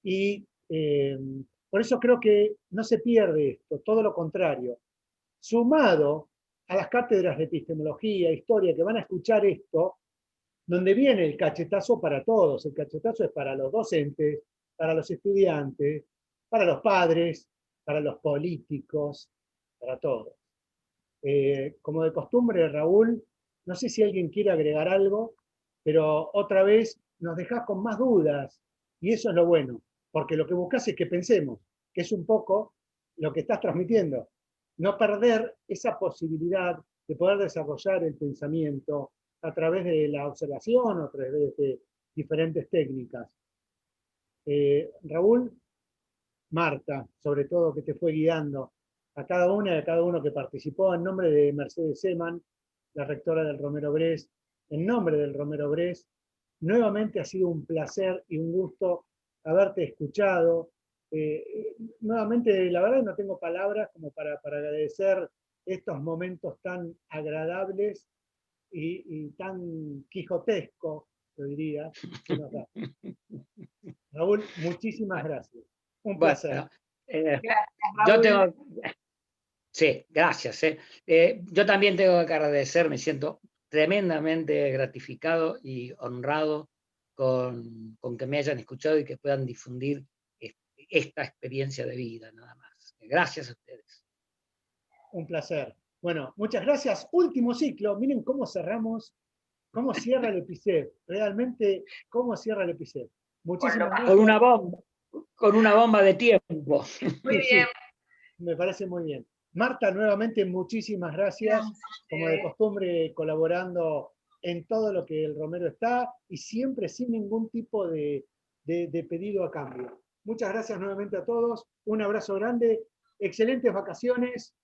Y por eso creo que no se pierde esto, todo lo contrario. Sumado a las cátedras de epistemología, historia, que van a escuchar esto, donde viene el cachetazo para todos. El cachetazo es para los docentes, para los estudiantes, para los padres, para los políticos, para todos. Como de costumbre, Raúl, no sé si alguien quiere agregar algo, pero otra vez nos dejás con más dudas, y eso es lo bueno, porque lo que buscás es que pensemos, que es un poco lo que estás transmitiendo. No perder esa posibilidad de poder desarrollar el pensamiento a través de la observación o a través de diferentes técnicas. Raúl, Marta, sobre todo, que te fue guiando, a cada una y a cada uno que participó, en nombre de Mercedes Seman, la rectora del Romero Bres, en nombre del Romero Bres, nuevamente ha sido un placer y un gusto haberte escuchado. Nuevamente, la verdad no tengo palabras como para agradecer estos momentos tan agradables y tan quijotescos, yo diría, que nos da. Raúl, muchísimas gracias. Un placer. Bueno, yo tengo... Sí, gracias. Yo también tengo que agradecer, me siento tremendamente gratificado y honrado con que me hayan escuchado y que puedan difundir esta experiencia de vida, nada más. Gracias a ustedes. Un placer. Bueno, muchas gracias. Último ciclo. Miren cómo cerramos, cómo cierra el EPICEF. Realmente, cómo cierra el EPICEF. Muchísimas gracias. Con una bomba de tiempo. Muy bien. Me parece muy bien. Marta, nuevamente muchísimas gracias. Como de costumbre, colaborando en todo lo que el Romero está y siempre sin ningún tipo de pedido a cambio. Muchas gracias nuevamente a todos. Un abrazo grande. Excelentes vacaciones.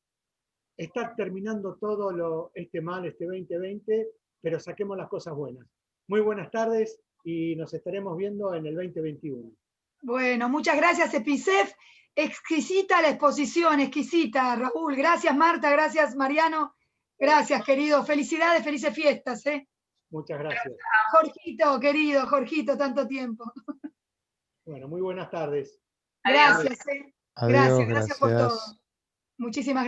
Está terminando todo este 2020, pero saquemos las cosas buenas. Muy buenas tardes y nos estaremos viendo en el 2021. Bueno, muchas gracias, EPICEF. Exquisita la exposición, exquisita, Raúl. Gracias, Marta, gracias, Mariano. Gracias, querido. Felicidades, felices fiestas. Muchas gracias. Jorgito, querido, Jorgito, tanto tiempo. Bueno, muy buenas tardes. Gracias. Adiós, Gracias por todo. Muchísimas gracias.